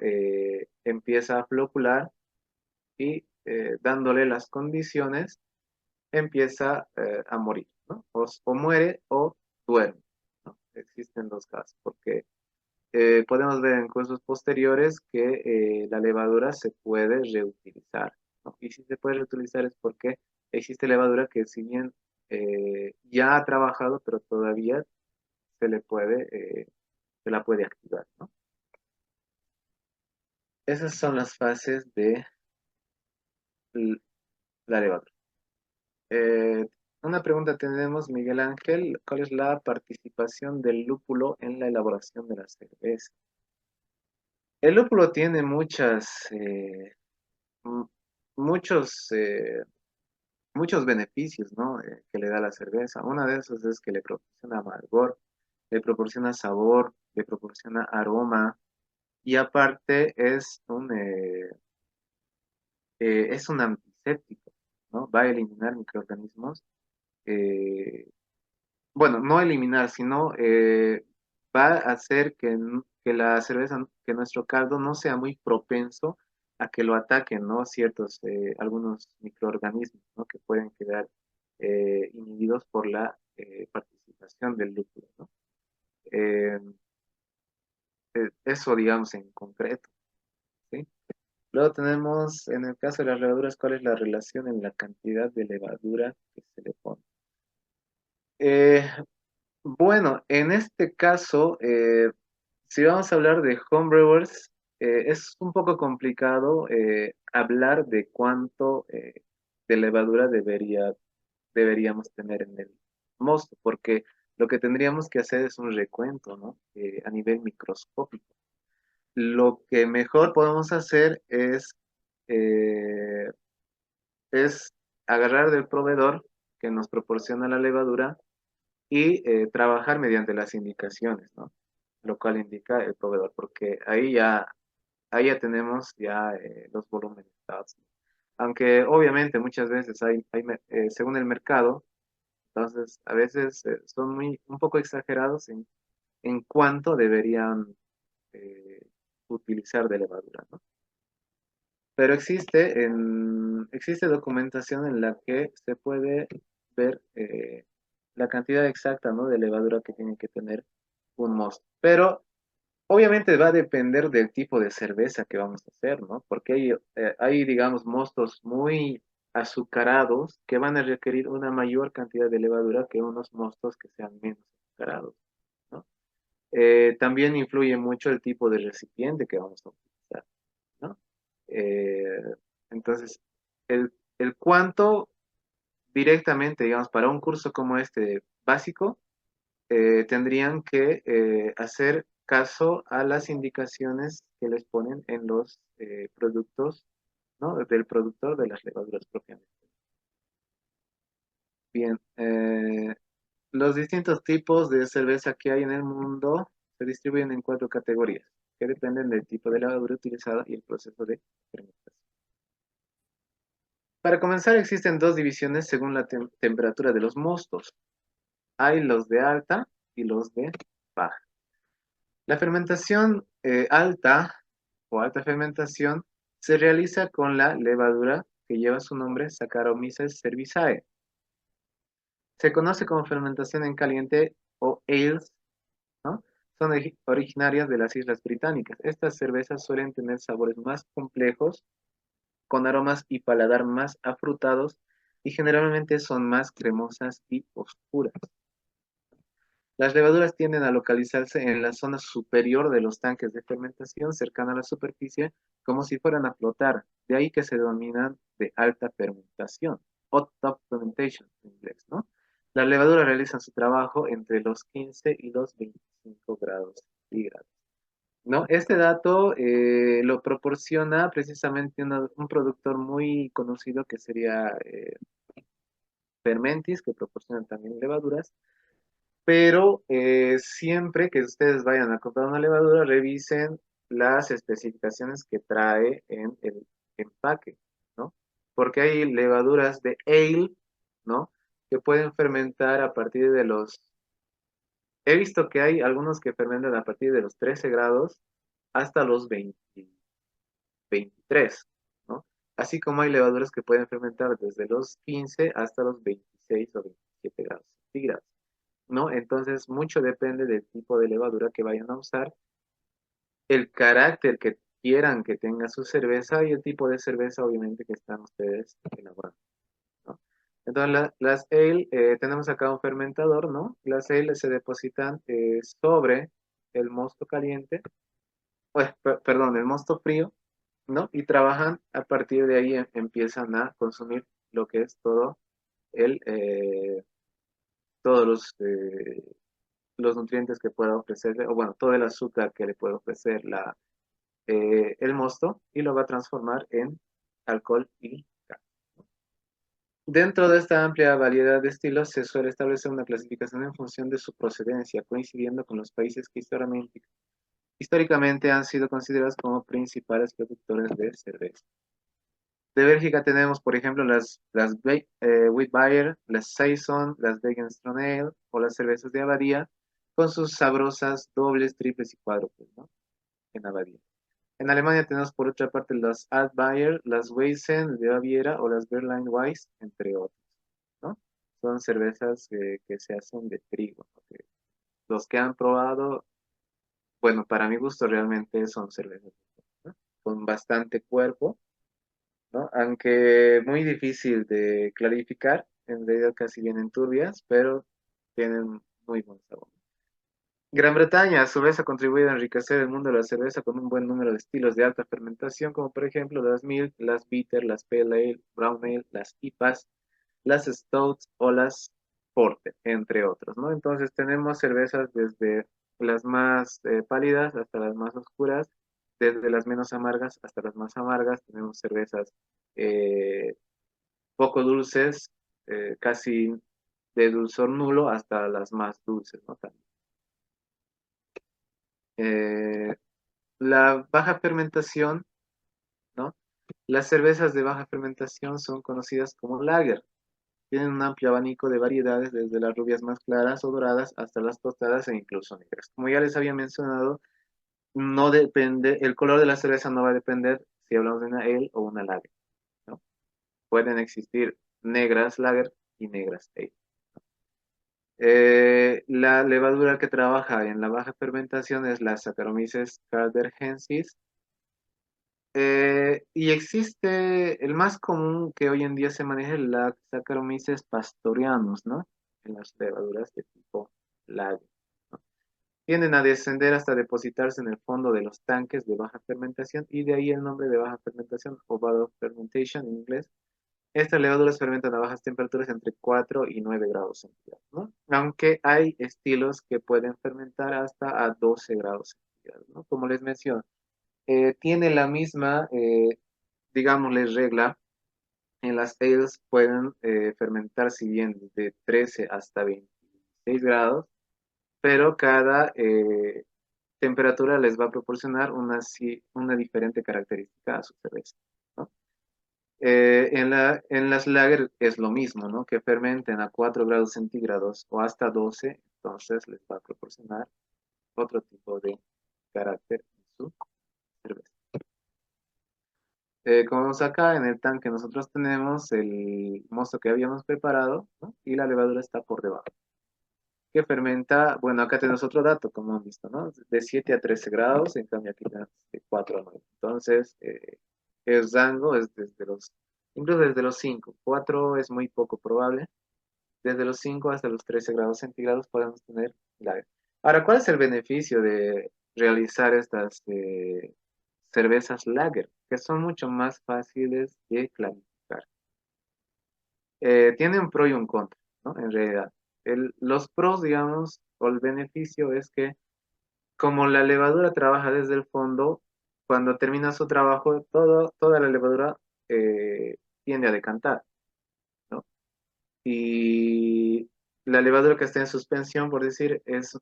empieza a flocular y dándole las condiciones, empieza a morir, ¿no? O muere o duerme, ¿no? Existen dos casos, porque podemos ver en cursos posteriores que la levadura se puede reutilizar, ¿no? Y si se puede reutilizar es porque existe levadura que si bien ya ha trabajado, pero todavía se le puede, se la puede activar, ¿no? Esas son las fases de l- la levadura. Eh, una pregunta tenemos, Miguel Ángel, ¿cuál es la participación del lúpulo en la elaboración de la cerveza? El lúpulo tiene m- muchos, muchos beneficios, ¿no? Que le da la cerveza. Una de esos es que le proporciona amargor, le proporciona sabor, le proporciona aroma y aparte es un antiséptico, ¿no? Va a eliminar microorganismos. eh, bueno, no eliminar, sino va a hacer que la cerveza, que nuestro caldo no sea muy propenso a que lo ataquen, ¿no? Algunos microorganismos, ¿no? Que pueden quedar inhibidos por la participación del lúpulo, ¿no? Eh, eso, digamos, en concreto, ¿sí? Luego tenemos, en el caso de las levaduras, ¿cuál es la relación en la cantidad de levadura que se le pone? Eh, bueno, en este caso, si vamos a hablar de homebrewers, es un poco complicado hablar de cuánto de levadura deberíamos tener en el mosto, porque lo que tendríamos que hacer es un recuento, ¿no? A nivel microscópico. Lo que mejor podemos hacer eh, es agarrar del proveedor que nos proporciona la levadura y trabajar mediante las indicaciones, ¿no? Lo cual indica el proveedor, porque ahí ya ahí ya tenemos ya los volúmenes dados. Aunque obviamente muchas veces según el mercado, entonces a veces son un poco exagerados en cuánto deberían eh, utilizar de levadura, ¿no? Pero existe documentación en la que se puede ver la cantidad exacta, ¿no? De levadura que tiene que tener un mosto. Pero obviamente va a depender del tipo de cerveza que vamos a hacer, ¿no? Porque hay, digamos, mostos muy azucarados que van a requerir una mayor cantidad de levadura que unos mostos que sean menos azucarados, ¿no? También influye mucho el tipo de recipiente que vamos a utilizar, ¿no? Eh, entonces, el cuánto directamente, digamos, para un curso como este básico, tendrían que hacer caso a las indicaciones que les ponen en los productos, ¿no? Del productor de las levaduras propiamente. Bien, los distintos tipos de cerveza que hay en el mundo se distribuyen en cuatro categorías, que dependen del tipo de levadura utilizada y el proceso de fermentación. Para comenzar, existen dos divisiones según la temperatura de los mostos. Hay los de alta y los de baja. La fermentación alta o alta fermentación se realiza con la levadura que lleva su nombre Saccharomyces cerevisiae. Se conoce como fermentación en caliente o ales, ¿no? Son originarias de las Islas Británicas. Estas cervezas suelen tener sabores más complejos, con aromas y paladar más afrutados y generalmente son más cremosas y oscuras. Las levaduras tienden a localizarse en la zona superior de los tanques de fermentación, cercana a la superficie, como si fueran a flotar. De ahí que se denominan de alta fermentación, o top fermentation en inglés, ¿no? Las levaduras realizan su trabajo entre los 15 y los 25 grados centígrados, ¿no? Este dato lo proporciona precisamente un productor muy conocido que sería Fermentis, que proporciona también levaduras, pero siempre que ustedes vayan a comprar una levadura, revisen las especificaciones que trae en el empaque, ¿no? Porque hay levaduras de ale, ¿no? Que pueden fermentar a partir de he visto que hay algunos que fermentan a partir de los 13 grados hasta los 23, ¿no? Así como hay levaduras que pueden fermentar desde los 15 hasta los 26 o 27 grados centígrados, ¿no? Entonces, mucho depende del tipo de levadura que vayan a usar, el carácter que quieran que tenga su cerveza y el tipo de cerveza, obviamente, que están ustedes elaborando, ¿no? Entonces, las ale, tenemos acá un fermentador, ¿no? Las ale se depositan sobre el mosto caliente, pues, perdón, el mosto frío, ¿no? Y trabajan a partir de ahí, empiezan a consumir lo que es el, eh, todos los nutrientes que pueda ofrecerle, o bueno, todo el azúcar que le puede ofrecer el mosto y lo va a transformar en alcohol y café. Dentro de esta amplia variedad de estilos se suele establecer una clasificación en función de su procedencia, coincidiendo con los países que históricamente han sido considerados como principales productores de cerveza. De Bélgica tenemos, por ejemplo, las Witbier, las Saison, las Begenstron Ale o las cervezas de Abadía, con sus sabrosas dobles, triples y cuádruples, ¿no? En Abadía. En Alemania tenemos por otra parte las Altbier, las Weizen de Baviera o las Berliner Weiss, entre otros, ¿no? Son cervezas que se hacen de trigo, ¿no? Los que han probado, bueno, para mi gusto realmente son cervezas, ¿no? Con bastante cuerpo, ¿no? Aunque muy difícil de clarificar, en realidad casi vienen turbias, pero tienen muy buen sabor. Gran Bretaña, a su vez, ha contribuido a enriquecer el mundo de la cerveza con un buen número de estilos de alta fermentación, como por ejemplo las Milk, las Bitter, las Pale Ale, Brown Ale, las IPAs, las Stouts o las Porter, entre otros, ¿no? Entonces tenemos cervezas desde las más pálidas hasta las más oscuras, desde las menos amargas hasta las más amargas. Tenemos cervezas eh, poco dulces, casi de dulzor nulo, hasta las más dulces, ¿no? También. Eh, la baja fermentación, ¿no? Las cervezas de baja fermentación son conocidas como lager. Tienen un amplio abanico de variedades, desde las rubias más claras o doradas hasta las tostadas e incluso negras. Como ya les había mencionado, no depende, el color de la cerveza no va a depender si hablamos de una ale o una lager, ¿no? Pueden existir negras lager y negras ale. La levadura que trabaja en la baja fermentación es la Saccharomyces calderahensis. Y existe el más común que hoy en día se maneja, la Saccharomyces pastorianus, ¿no? En las levaduras de tipo lager, ¿no? Tienden a descender hasta depositarse en el fondo de los tanques de baja fermentación, y de ahí el nombre de baja fermentación o bottle fermentation en inglés. Estas levaduras fermentan a bajas temperaturas entre 4 y 9 grados centígrados, ¿no? Aunque hay estilos que pueden fermentar hasta a 12 grados centígrados, ¿no? Como les menciono, tiene la misma, digámosle, regla. En las ales pueden fermentar, si bien de 13 hasta 26 grados, pero cada temperatura les va a proporcionar una diferente característica a su cerveza, ¿no? En las lager es lo mismo, ¿no? Que fermenten a 4 grados centígrados o hasta 12, entonces les va a proporcionar otro tipo de carácter en su cerveza. Como vemos acá, en el tanque nosotros tenemos el mosto que habíamos preparado, ¿no? Y la levadura está por debajo. Que fermenta, bueno, acá tenemos otro dato, como han visto, ¿no? De 7 a 13 grados, en cambio aquí tenemos de 4 a 9. Entonces, el rango es incluso desde los 5. 4 es muy poco probable. Desde los 5 hasta los 13 grados centígrados podemos tener lager. Ahora, ¿cuál es el beneficio de realizar estas cervezas lager? Que son mucho más fáciles de clarificar. Tiene un pro y un contra, ¿no? En realidad. Los pros, digamos, o el beneficio es que como la levadura trabaja desde el fondo, cuando termina su trabajo, toda la levadura tiende a decantar, ¿no? Y la levadura que está en suspensión, por decir, es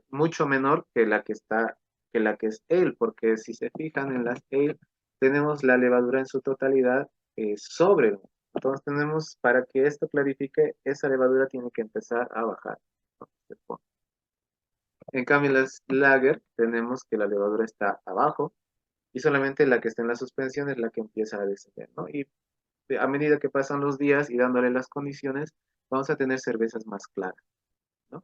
mucho menor que la que es ale, porque si se fijan en las ale, tenemos la levadura en su totalidad sobre el. Entonces tenemos, para que esto clarifique, esa levadura tiene que empezar a bajar, ¿no? En cambio, en las lager tenemos que la levadura está abajo y solamente la que está en la suspensión es la que empieza a descender, ¿no? Y a medida que pasan los días y dándole las condiciones, vamos a tener cervezas más claras, ¿no?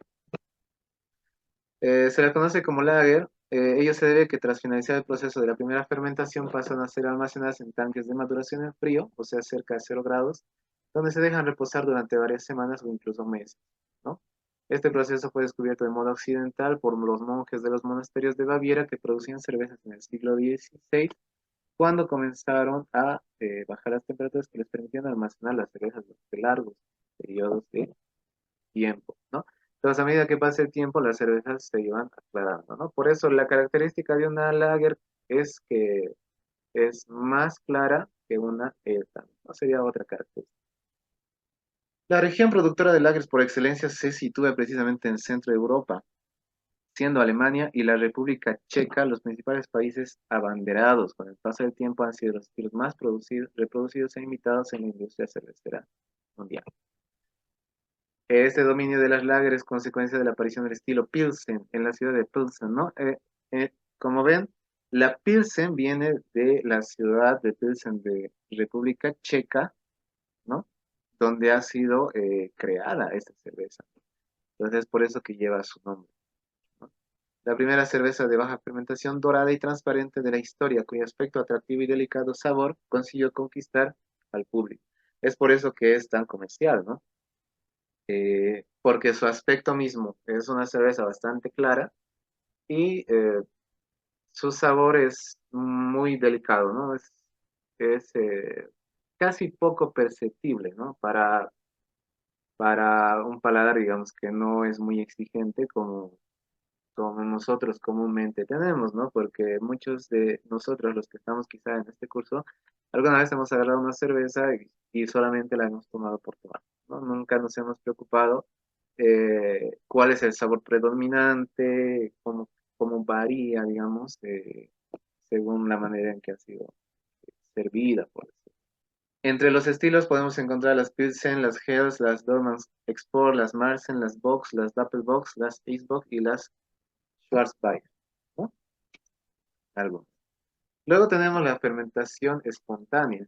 Se la conoce como lager. Ello se debe que tras finalizar el proceso de la primera fermentación pasan a ser almacenadas en tanques de maduración en frío, o sea, cerca de 0 grados, donde se dejan reposar durante varias semanas o incluso meses, ¿no? Este proceso fue descubierto de modo occidental por los monjes de los monasterios de Baviera, que producían cervezas en el siglo XVI, cuando comenzaron a bajar las temperaturas que les permitían almacenar las cervezas durante largos periodos de tiempo, ¿no? Entonces, a medida que pasa el tiempo, las cervezas se iban aclarando, ¿no? Por eso la característica de una lager es que es más clara que una ale también, ¿no? Sería otra característica. La región productora de lagers por excelencia se sitúa precisamente en centro de Europa, siendo Alemania y la República Checa los principales países abanderados. Con el paso del tiempo han sido los estilos más reproducidos e imitados en la industria cervecera mundial. Este dominio de las lager es consecuencia de la aparición del estilo Pilsen en la ciudad de Pilsen, ¿no? Como ven, la Pilsen viene de la ciudad de Pilsen de República Checa, ¿no? Donde ha sido creada esta cerveza. Entonces es por eso que lleva su nombre, ¿no? La primera cerveza de baja fermentación dorada y transparente de la historia, cuyo aspecto atractivo y delicado sabor consiguió conquistar al público. Es por eso que es tan comercial, ¿no? Porque su aspecto mismo es una cerveza bastante clara y su sabor es muy delicado, ¿no? Es casi poco perceptible, ¿no? Para un paladar, digamos, que no es muy exigente como nosotros comúnmente tenemos, ¿no? Porque muchos de nosotros, los que estamos quizá en este curso, alguna vez hemos agarrado una cerveza y solamente la hemos tomado por tomar, ¿no? Nunca nos hemos preocupado cuál es el sabor predominante, cómo varía, digamos, según la manera en que ha sido servida, por decirlo. Entre los estilos podemos encontrar las Pilsen, las Hells, las Dorman Export, las Marsen, las Box, las Doppelbox, las Icebox y las Schwarzbier, ¿no? Algo. Luego tenemos la fermentación espontánea.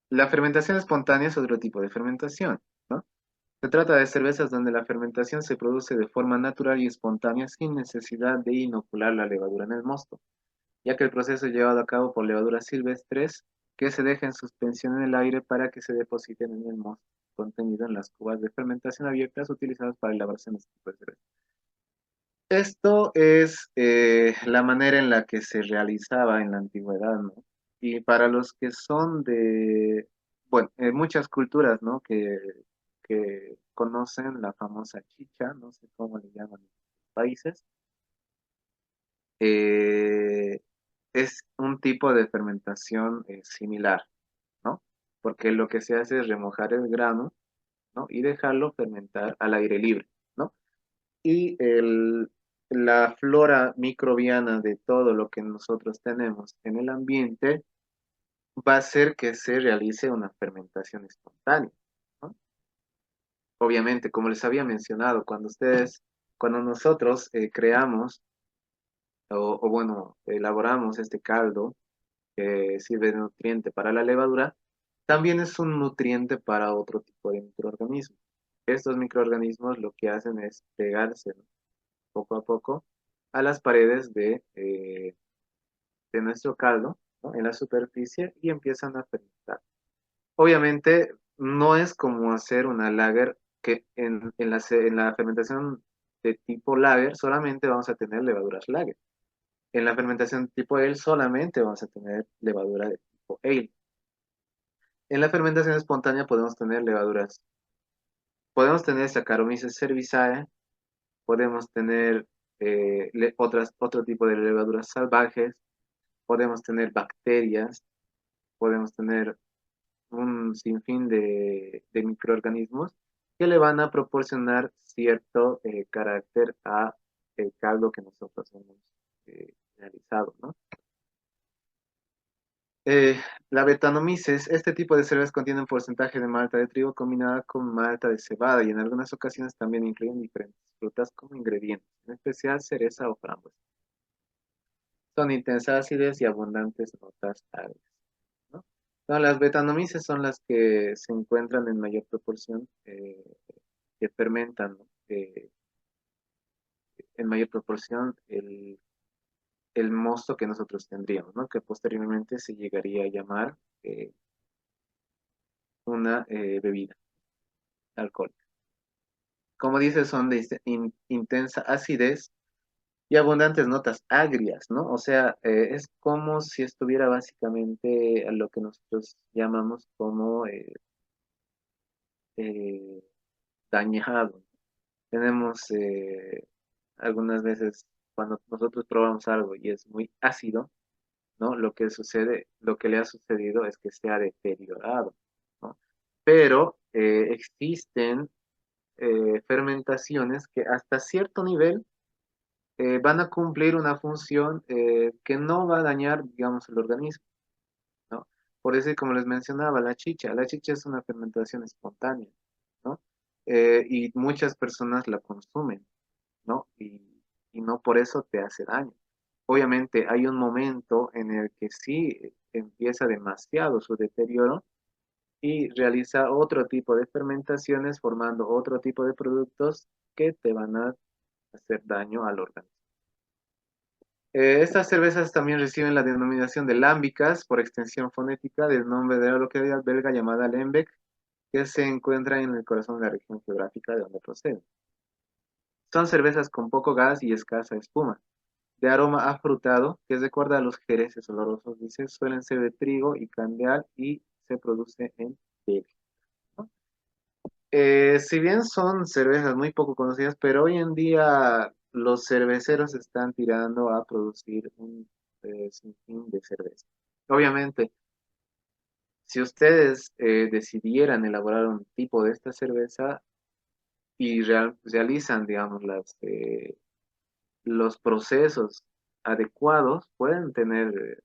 La fermentación espontánea es otro tipo de fermentación, ¿no? Se trata de cervezas donde la fermentación se produce de forma natural y espontánea sin necesidad de inocular la levadura en el mosto, ya que el proceso es llevado a cabo por levaduras silvestres que se dejan en suspensión en el aire para que se depositen en el mosto contenido en las cubas de fermentación abiertas utilizadas para elaboración de este tipo de cerveza. Esto es la manera en la que se realizaba en la antigüedad, ¿no? Y para los que son de, bueno, muchas culturas, ¿no? Que conocen la famosa chicha, no sé cómo le llaman en los países, eh, es un tipo de fermentación similar, ¿no? Porque lo que se hace es remojar el grano, ¿no? Y dejarlo fermentar al aire libre, ¿no? Y la flora microbiana de todo lo que nosotros tenemos en el ambiente va a hacer que se realice una fermentación espontánea, ¿no? Obviamente, como les había mencionado, cuando nosotros creamos o bueno, elaboramos este caldo que sirve de nutriente para la levadura, también es un nutriente para otro tipo de microorganismos. Estos microorganismos lo que hacen es pegarse, ¿no? Poco a poco a las paredes de nuestro caldo, ¿no? En la superficie y empiezan a fermentar. Obviamente no es como hacer una lager que en la fermentación de tipo lager solamente vamos a tener levaduras lager. En la fermentación tipo ale solamente vamos a tener levadura de tipo ale. En la fermentación espontánea podemos tener Saccharomyces cerevisiae, podemos tener otro tipo de levaduras salvajes, podemos tener bacterias, podemos tener un sinfín de microorganismos que le van a proporcionar cierto carácter a el caldo que nosotros hemos realizado, ¿no? La Brettanomyces, este tipo de cervezas contiene un porcentaje de malta de trigo combinada con malta de cebada y en algunas ocasiones también incluyen diferentes frutas como ingredientes, en especial cereza o frambuesa. Son intensas acidez y abundantes notas agrias, ¿no? No, las Brettanomyces son las que se encuentran en mayor proporción, que fermentan, ¿no? En mayor proporción el mosto que nosotros tendríamos, ¿no? Que posteriormente se llegaría a llamar una bebida alcohólica. Como dice, son de intensa acidez y abundantes notas agrias, ¿no? O sea, es como si estuviera básicamente a lo que nosotros llamamos como eh, dañado. Tenemos algunas veces cuando nosotros probamos algo y es muy ácido, ¿no? Lo que le ha sucedido es que se ha deteriorado, ¿no? Pero existen fermentaciones que hasta cierto nivel van a cumplir una función que no va a dañar, digamos, el organismo, ¿no? Por eso, como les mencionaba, la chicha es una fermentación espontánea, ¿no? Y muchas personas la consumen, ¿no? Y no por eso te hace daño. Obviamente hay un momento en el que sí empieza demasiado su deterioro y realiza otro tipo de fermentaciones formando otro tipo de productos que te van a hacer daño al organismo. Estas cervezas también reciben la denominación de lámbicas por extensión fonética del nombre de la localidad belga llamada Lembeck, que se encuentra en el corazón de la región geográfica de donde proceden. Son cervezas con poco gas y escasa espuma, de aroma afrutado, que recuerda a los jereces olorosos, dice, suelen ser de trigo y candeal y se produce en Bélgica, ¿no? Si bien son cervezas muy poco conocidas, pero hoy en día los cerveceros están tirando a producir un sinfín de cerveza. Obviamente, si ustedes decidieran elaborar un tipo de esta cerveza y realizan, digamos, los procesos adecuados, pueden tener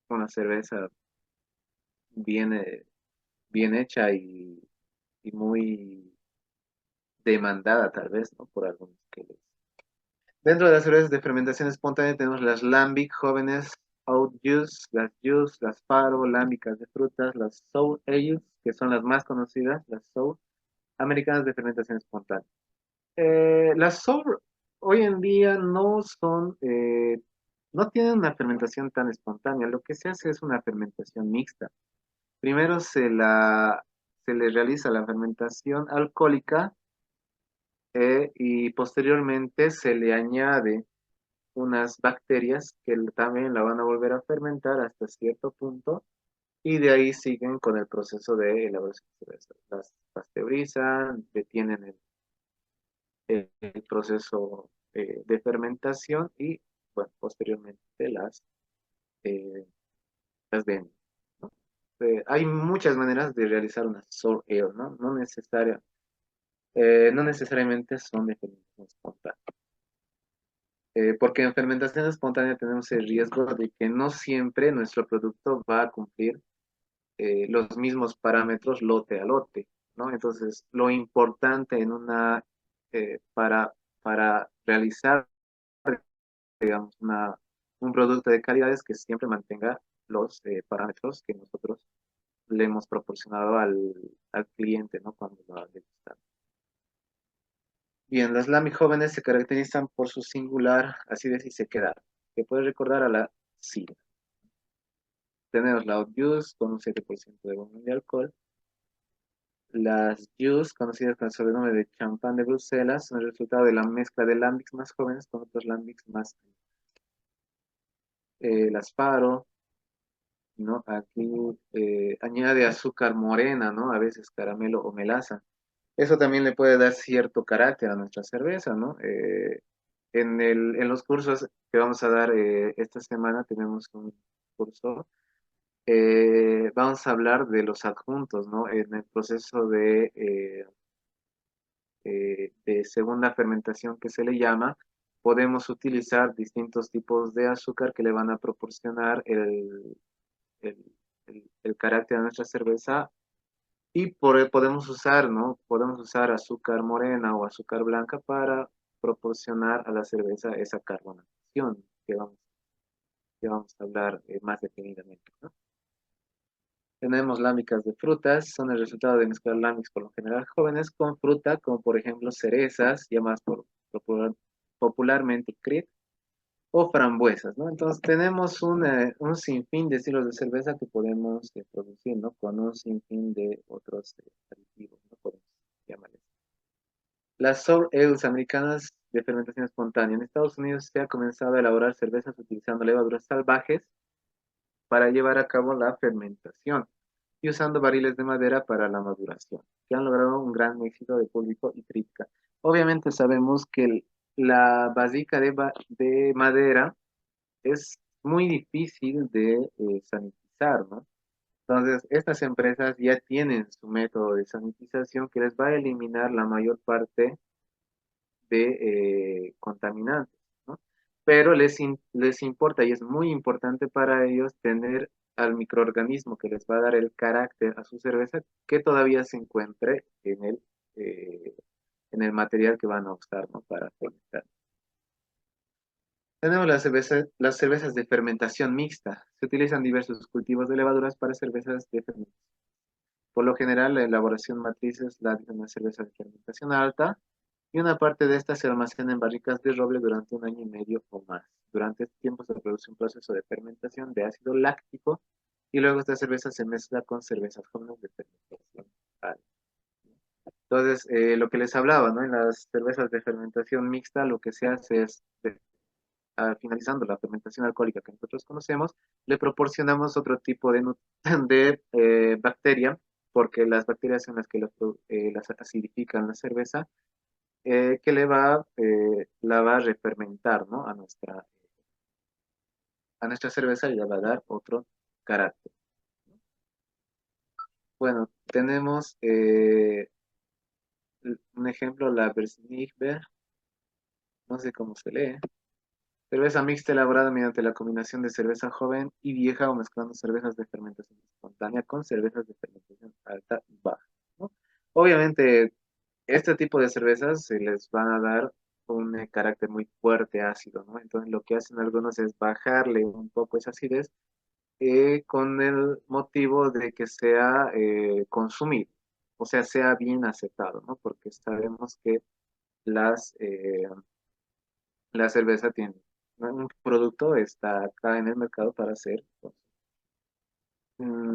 una cerveza bien, bien hecha y muy demandada tal vez, ¿no? Por algunos que dentro de las cervezas de fermentación espontánea tenemos las lambic jóvenes, oat juice, las faro, lámbicas de frutas, las sour ales, que son las más conocidas, las sour americanas de fermentación espontánea. Las sour hoy en día no tienen una fermentación tan espontánea. Lo que se hace es una fermentación mixta. Primero se le realiza la fermentación alcohólica y posteriormente se le añade unas bacterias que también la van a volver a fermentar hasta cierto punto y de ahí siguen con el proceso de elaboración de cerveza. Las pasteurizan, detienen el proceso de fermentación y, bueno, posteriormente eh, las venden. ¿No? Hay muchas maneras de realizar una sour ale, ¿no? No necesariamente son de fermentación espontánea. Porque en fermentación espontánea tenemos el riesgo de que no siempre nuestro producto va a cumplir los mismos parámetros lote a lote, ¿no? Entonces, lo importante para realizar, digamos, un producto de calidad es que siempre mantenga los parámetros que nosotros le hemos proporcionado al cliente, ¿no? Cuando lo ha degustado. Bien, las Lamy jóvenes se caracterizan por su singular acidez y sequedad, que puede recordar a la sidra. Tenemos la Oat Juice con un 7% de volumen de alcohol. Las Juice, conocidas con el sobrenombre de champán de Bruselas, son el resultado de la mezcla de lambics más jóvenes con otros lambics más. Las Faro, ¿no? Aquí añade azúcar morena, ¿no? A veces caramelo o melaza. Eso también le puede dar cierto carácter a nuestra cerveza, ¿no? En los cursos que vamos a dar esta semana tenemos un curso. Vamos a hablar de los adjuntos, ¿no? En el proceso de segunda fermentación que se le llama, podemos utilizar distintos tipos de azúcar que le van a proporcionar el, el carácter de nuestra cerveza y podemos usar, ¿no? Podemos usar azúcar morena o azúcar blanca para proporcionar a la cerveza esa carbonatación que vamos a hablar más detenidamente, ¿no? Tenemos lámicas de frutas, son el resultado de mezclar lámix por lo general jóvenes con fruta, como por ejemplo cerezas, llamadas popularmente crit, o frambuesas, ¿no? Entonces tenemos un sinfín de estilos de cerveza que podemos producir, ¿no? Con un sinfín de otros aditivos, ¿no? Podemos llamarles. Las sour ales americanas de fermentación espontánea. En Estados Unidos se ha comenzado a elaborar cervezas utilizando levaduras salvajes para llevar a cabo la fermentación y usando barriles de madera para la maduración, que han logrado un gran éxito de público y crítica. Obviamente sabemos que la barrica de madera es muy difícil de sanitizar, ¿no? Entonces, estas empresas ya tienen su método de sanitización que les va a eliminar la mayor parte de contaminantes, ¿no? Pero les importa y es muy importante para ellos tener al microorganismo que les va a dar el carácter a su cerveza que todavía se encuentre eh, en el material que van a usar, ¿no? Para fermentar. Tenemos las cervezas de fermentación mixta. Se utilizan diversos cultivos de levaduras para cervezas de fermentación. Por lo general, la elaboración matriz es la de una cerveza de fermentación alta y una parte de esta se almacena en barricas de roble durante un año y medio o más. Durante este tiempo se produce un proceso de fermentación de ácido láctico y luego esta cerveza se mezcla con cervezas jóvenes de fermentación alta. Entonces, lo que les hablaba, ¿no? En las cervezas de fermentación mixta, lo que se hace es, finalizando la fermentación alcohólica que nosotros conocemos, le proporcionamos otro tipo de bacteria, porque las bacterias son las que las acidifican la cerveza, que la va a refermentar, ¿no? A nuestra cerveza y le va a dar otro carácter. Bueno, tenemos un ejemplo, la Bersnichber, no sé cómo se lee. Cerveza mixta elaborada mediante la combinación de cerveza joven y vieja o mezclando cervezas de fermentación espontánea con cervezas de fermentación alta y baja, ¿no? Obviamente, este tipo de cervezas se les van a dar un carácter muy fuerte ácido, ¿no? Entonces, lo que hacen algunos es bajarle un poco esa acidez con el motivo de que sea consumido, o sea, sea bien aceptado, ¿no? Porque sabemos que las, eh, la cerveza tiene, ¿no? Un producto está acá en el mercado para ser.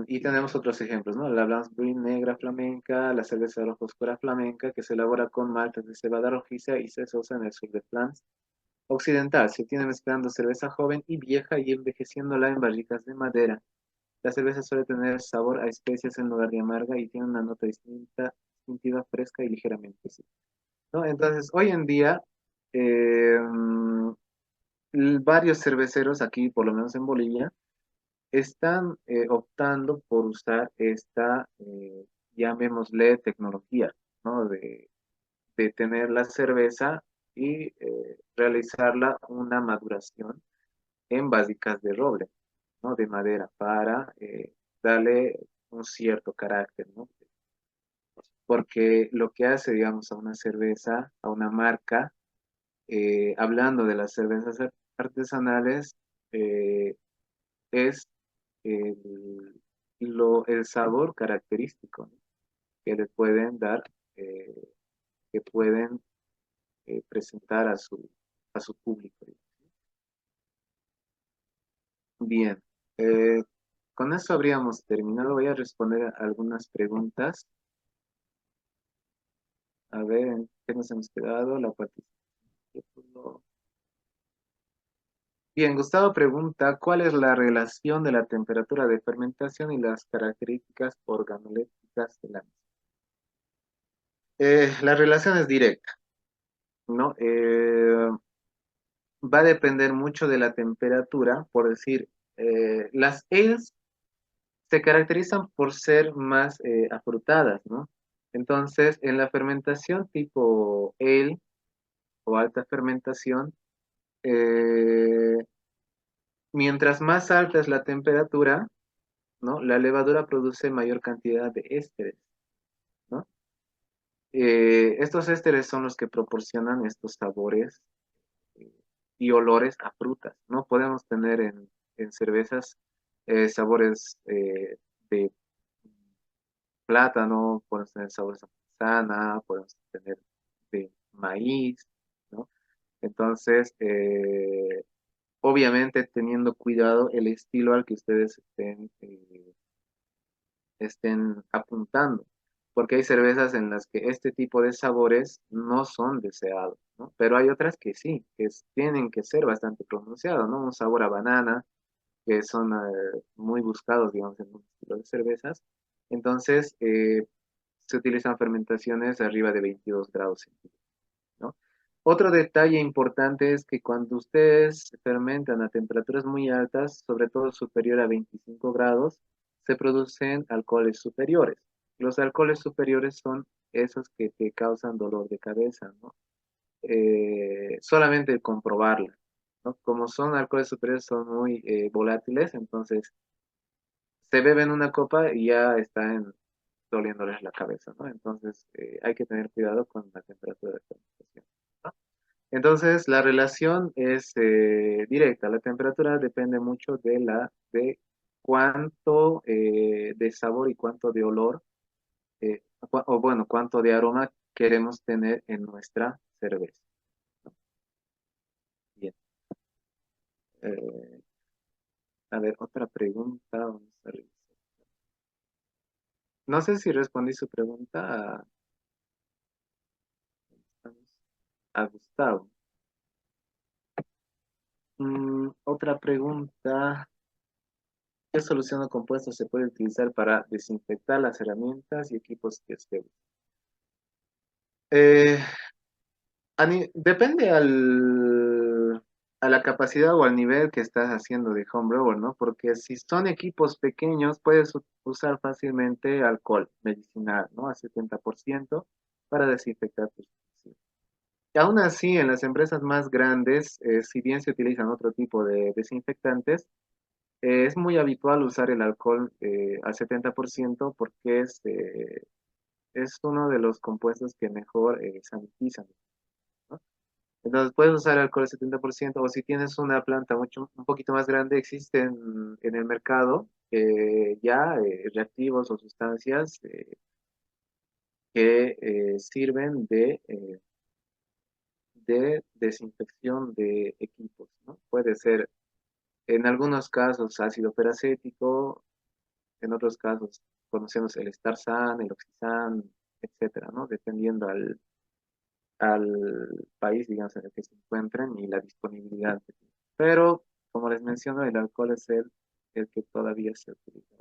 Y tenemos otros ejemplos, ¿no? La Blanc negra flamenca, la cerveza roja oscura flamenca, que se elabora con maltas de cebada rojiza y se usa en el sur de Francia occidental. Se tiene mezclando cerveza joven y vieja y envejeciéndola en barricas de madera. La cerveza suele tener sabor a especias en lugar de amarga y tiene una nota distintiva, fresca y ligeramente ácida, ¿no? Entonces, hoy en día, eh, varios cerveceros aquí, por lo menos en Bolivia, están optando por usar esta, llamémosle tecnología, ¿no? De tener la cerveza y realizarla una maduración en vasijas de roble, ¿no? De madera, para darle un cierto carácter, ¿no? Porque lo que hace, digamos, a una cerveza, a una marca, hablando de las cervezas artesanales, eh, es el, el sabor característico, ¿no? Que le pueden dar, eh, que pueden presentar a su público. Bien, eh, con eso habríamos terminado. Voy a responder algunas preguntas. A ver, ¿en qué nos hemos quedado? La participación. Bien, Gustavo pregunta, ¿cuál es la relación de la temperatura de fermentación y las características organolépticas de la misma? La relación es directa, ¿no? Va a depender mucho de la temperatura, por decir, las ales se caracterizan por ser más afrutadas, ¿no? Entonces, en la fermentación tipo ale o alta fermentación, eh, mientras más alta es la temperatura, ¿no? La levadura produce mayor cantidad de ésteres, ¿no? Estos ésteres son los que proporcionan estos sabores eh, y olores a frutas, ¿no? Podemos tener en cervezas sabores de plátano, podemos tener sabores a manzana, podemos tener de maíz, ¿no? Entonces, obviamente teniendo cuidado el estilo al que ustedes estén apuntando, porque hay cervezas en las que este tipo de sabores no son deseados, ¿no? Pero hay otras que sí, tienen que ser bastante pronunciados, ¿no? Un sabor a banana, que son muy buscados, digamos, en un estilo de cervezas. Entonces, se utilizan fermentaciones arriba de 22 grados centígrados, ¿no? Otro detalle importante es que cuando ustedes fermentan a temperaturas muy altas, sobre todo superior a 25 grados, se producen alcoholes superiores. Los alcoholes superiores son esos que te causan dolor de cabeza, ¿no? Solamente comprobarla, ¿no? Como son alcoholes superiores, son muy volátiles, entonces se beben una copa y ya están doliéndoles la cabeza, ¿no? Entonces hay que tener cuidado con la temperatura de fermentación, ¿no? Entonces, la relación es directa. La temperatura depende mucho de cuánto de sabor y cuánto de olor, o bueno, cuánto de aroma queremos tener en nuestra cerveza. Bien. Eh, a ver, otra pregunta. Vamos a revisar. No sé si respondí su pregunta a Gustavo. Otra pregunta. ¿Qué solución o compuesto se puede utilizar para desinfectar las herramientas y equipos que esté? Eh, depende a la capacidad o al nivel que estás haciendo de homebrewer, ¿no? Porque si son equipos pequeños, puedes usar fácilmente alcohol medicinal, ¿no? A 70% para desinfectar tus utensilios. Aún así, en las empresas más grandes, si bien se utilizan otro tipo de desinfectantes, es muy habitual usar el alcohol al 70% porque es uno de los compuestos que mejor sanitizan, ¿no? Entonces puedes usar alcohol al 70% o si tienes una planta un poquito más grande, existen en el mercado ya reactivos o sustancias que sirven de desinfección de equipos, ¿no? Puede ser en algunos casos ácido peracético, en otros casos conocemos el Starsan, el Oxisan, etcétera, ¿no? Dependiendo al país, digamos, en el que se encuentren y la disponibilidad que tienen. Pero, como les menciono, el alcohol es el que todavía se utiliza.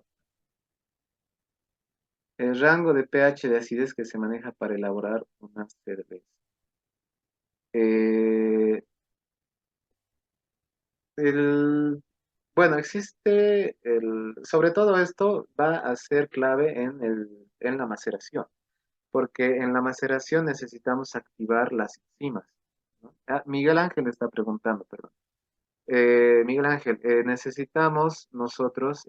El rango de pH de acidez que se maneja para elaborar una cerveza. Eh, el, bueno, sobre todo esto va a ser clave en la maceración, porque en la maceración necesitamos activar las enzimas, ¿no? Ah, Miguel Ángel está preguntando, perdón. Miguel Ángel, necesitamos nosotros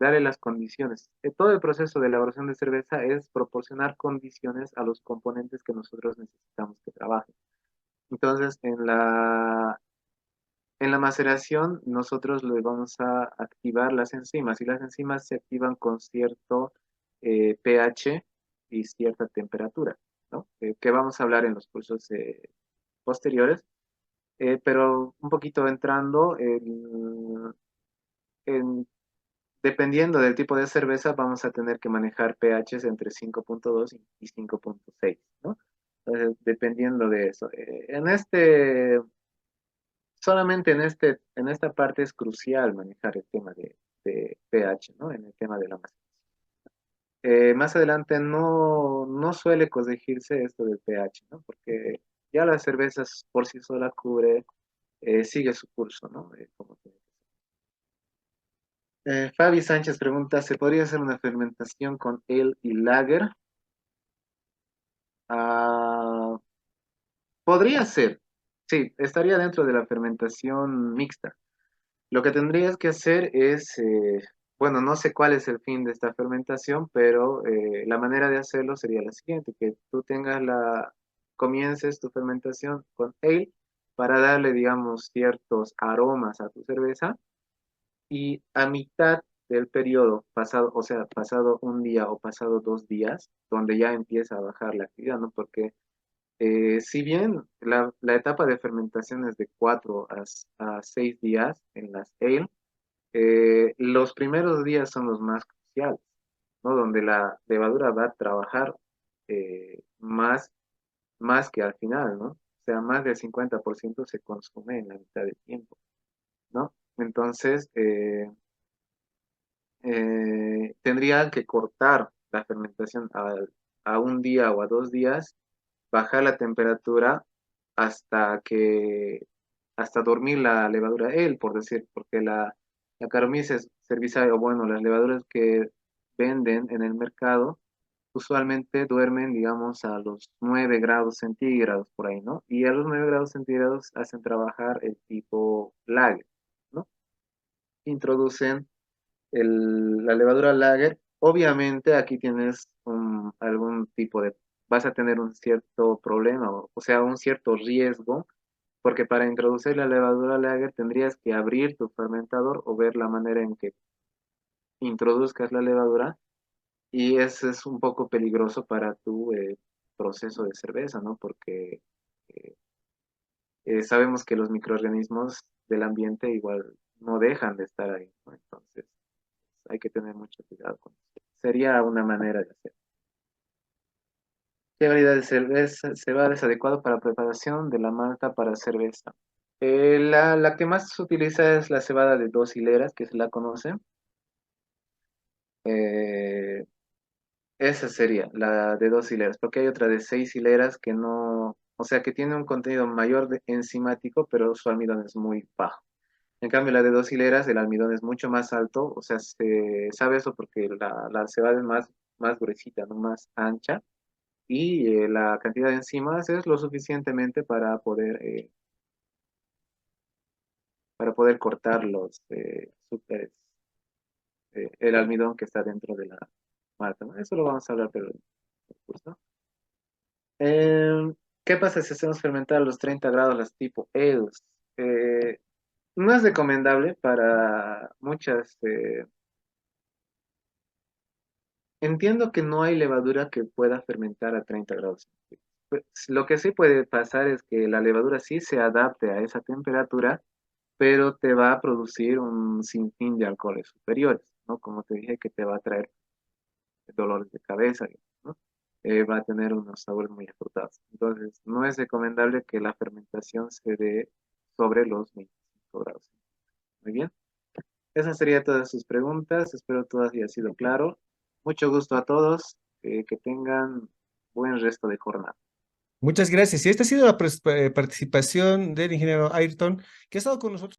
darle las condiciones. Todo el proceso de elaboración de cerveza es proporcionar condiciones a los componentes que nosotros necesitamos que trabajen. Entonces, en la maceración, nosotros le vamos a activar las enzimas y las enzimas se activan con cierto pH y cierta temperatura, ¿no? Que vamos a hablar en los cursos posteriores, pero un poquito entrando en- dependiendo del tipo de cerveza, vamos a tener que manejar pHs entre 5.2 y 5.6, ¿no? Entonces, dependiendo de eso. Solamente en esta parte es crucial manejar el tema de pH, ¿no? En el tema de la masa. Más adelante no suele corregirse esto del pH, ¿no? Porque ya la cerveza por sí sola cubre, sigue su curso, ¿no? Como tiene que ser. Fabi Sánchez pregunta, ¿se podría hacer una fermentación con ale y lager? Ah, podría ser, sí, estaría dentro de la fermentación mixta. Lo que tendrías que hacer es, bueno, no sé cuál es el fin de esta fermentación, pero la manera de hacerlo sería la siguiente, que tú comiences tu fermentación con ale para darle, digamos, ciertos aromas a tu cerveza y a mitad del periodo pasado, o sea, pasado un día o pasado 2 días, donde ya empieza a bajar la actividad, ¿no? Porque si bien la etapa de fermentación es de 4 a 6 días en las ale, los primeros días son los más cruciales, ¿no? Donde la levadura va a trabajar más que al final, ¿no? O sea, más del 50% se consume en la mitad del tiempo, ¿no? Entonces, tendría que cortar la fermentación a un día o a 2 días, bajar la temperatura hasta hasta dormir la levadura él, por decir, porque la Saccharomyces cerevisiae, o bueno, las levaduras que venden en el mercado, usualmente duermen, digamos, a los 9 grados centígrados por ahí, ¿no? Y a los 9 grados centígrados hacen trabajar el tipo lager, ¿no? Introducen la levadura lager. Obviamente aquí tienes algún tipo vas a tener un cierto problema, o sea, un cierto riesgo, porque para introducir la levadura lager tendrías que abrir tu fermentador o ver la manera en que introduzcas la levadura y eso es un poco peligroso para tu proceso de cerveza, ¿no? Porque eh, sabemos que los microorganismos del ambiente igual no dejan de estar ahí, ¿no? Entonces hay que tener mucho cuidado con eso. Sería una manera de hacer. ¿Qué variedad de cerveza cebada es adecuado para preparación de la malta para cerveza? La que más se utiliza es la cebada de 2 hileras, que se la conoce. Eh, Esa sería la de 2 hileras, porque hay otra de 6 hileras que no, o sea, que tiene un contenido mayor de enzimático, pero su almidón es muy bajo. En cambio, la de 2 hileras, el almidón es mucho más alto, o sea, se sabe eso porque la cebada es más gruesita, no más ancha, y la cantidad de enzimas es lo suficientemente para poder cortar los azúcares, el almidón que está dentro de la malta, ¿no? Eso lo vamos a hablar, pero después, ¿no? ¿Qué pasa si hacemos fermentar a los 30 grados las tipo EUS? Eh, no es recomendable para muchas. Entiendo que no hay levadura que pueda fermentar a 30 grados centígrados. Pues, lo que sí puede pasar es que la levadura sí se adapte a esa temperatura, pero te va a producir un sinfín de alcoholes superiores, ¿no? Como te dije, que te va a traer dolores de cabeza, ¿no? Va a tener unos sabores muy afrutados. Entonces, no es recomendable que la fermentación se dé sobre los 25 grados. Muy bien. Esas serían todas sus preguntas. Espero todo haya sido claro. Mucho gusto a todos. Que tengan buen resto de jornada. Muchas gracias. Y esta ha sido la participación del ingeniero Ayrton, que ha estado con nosotros.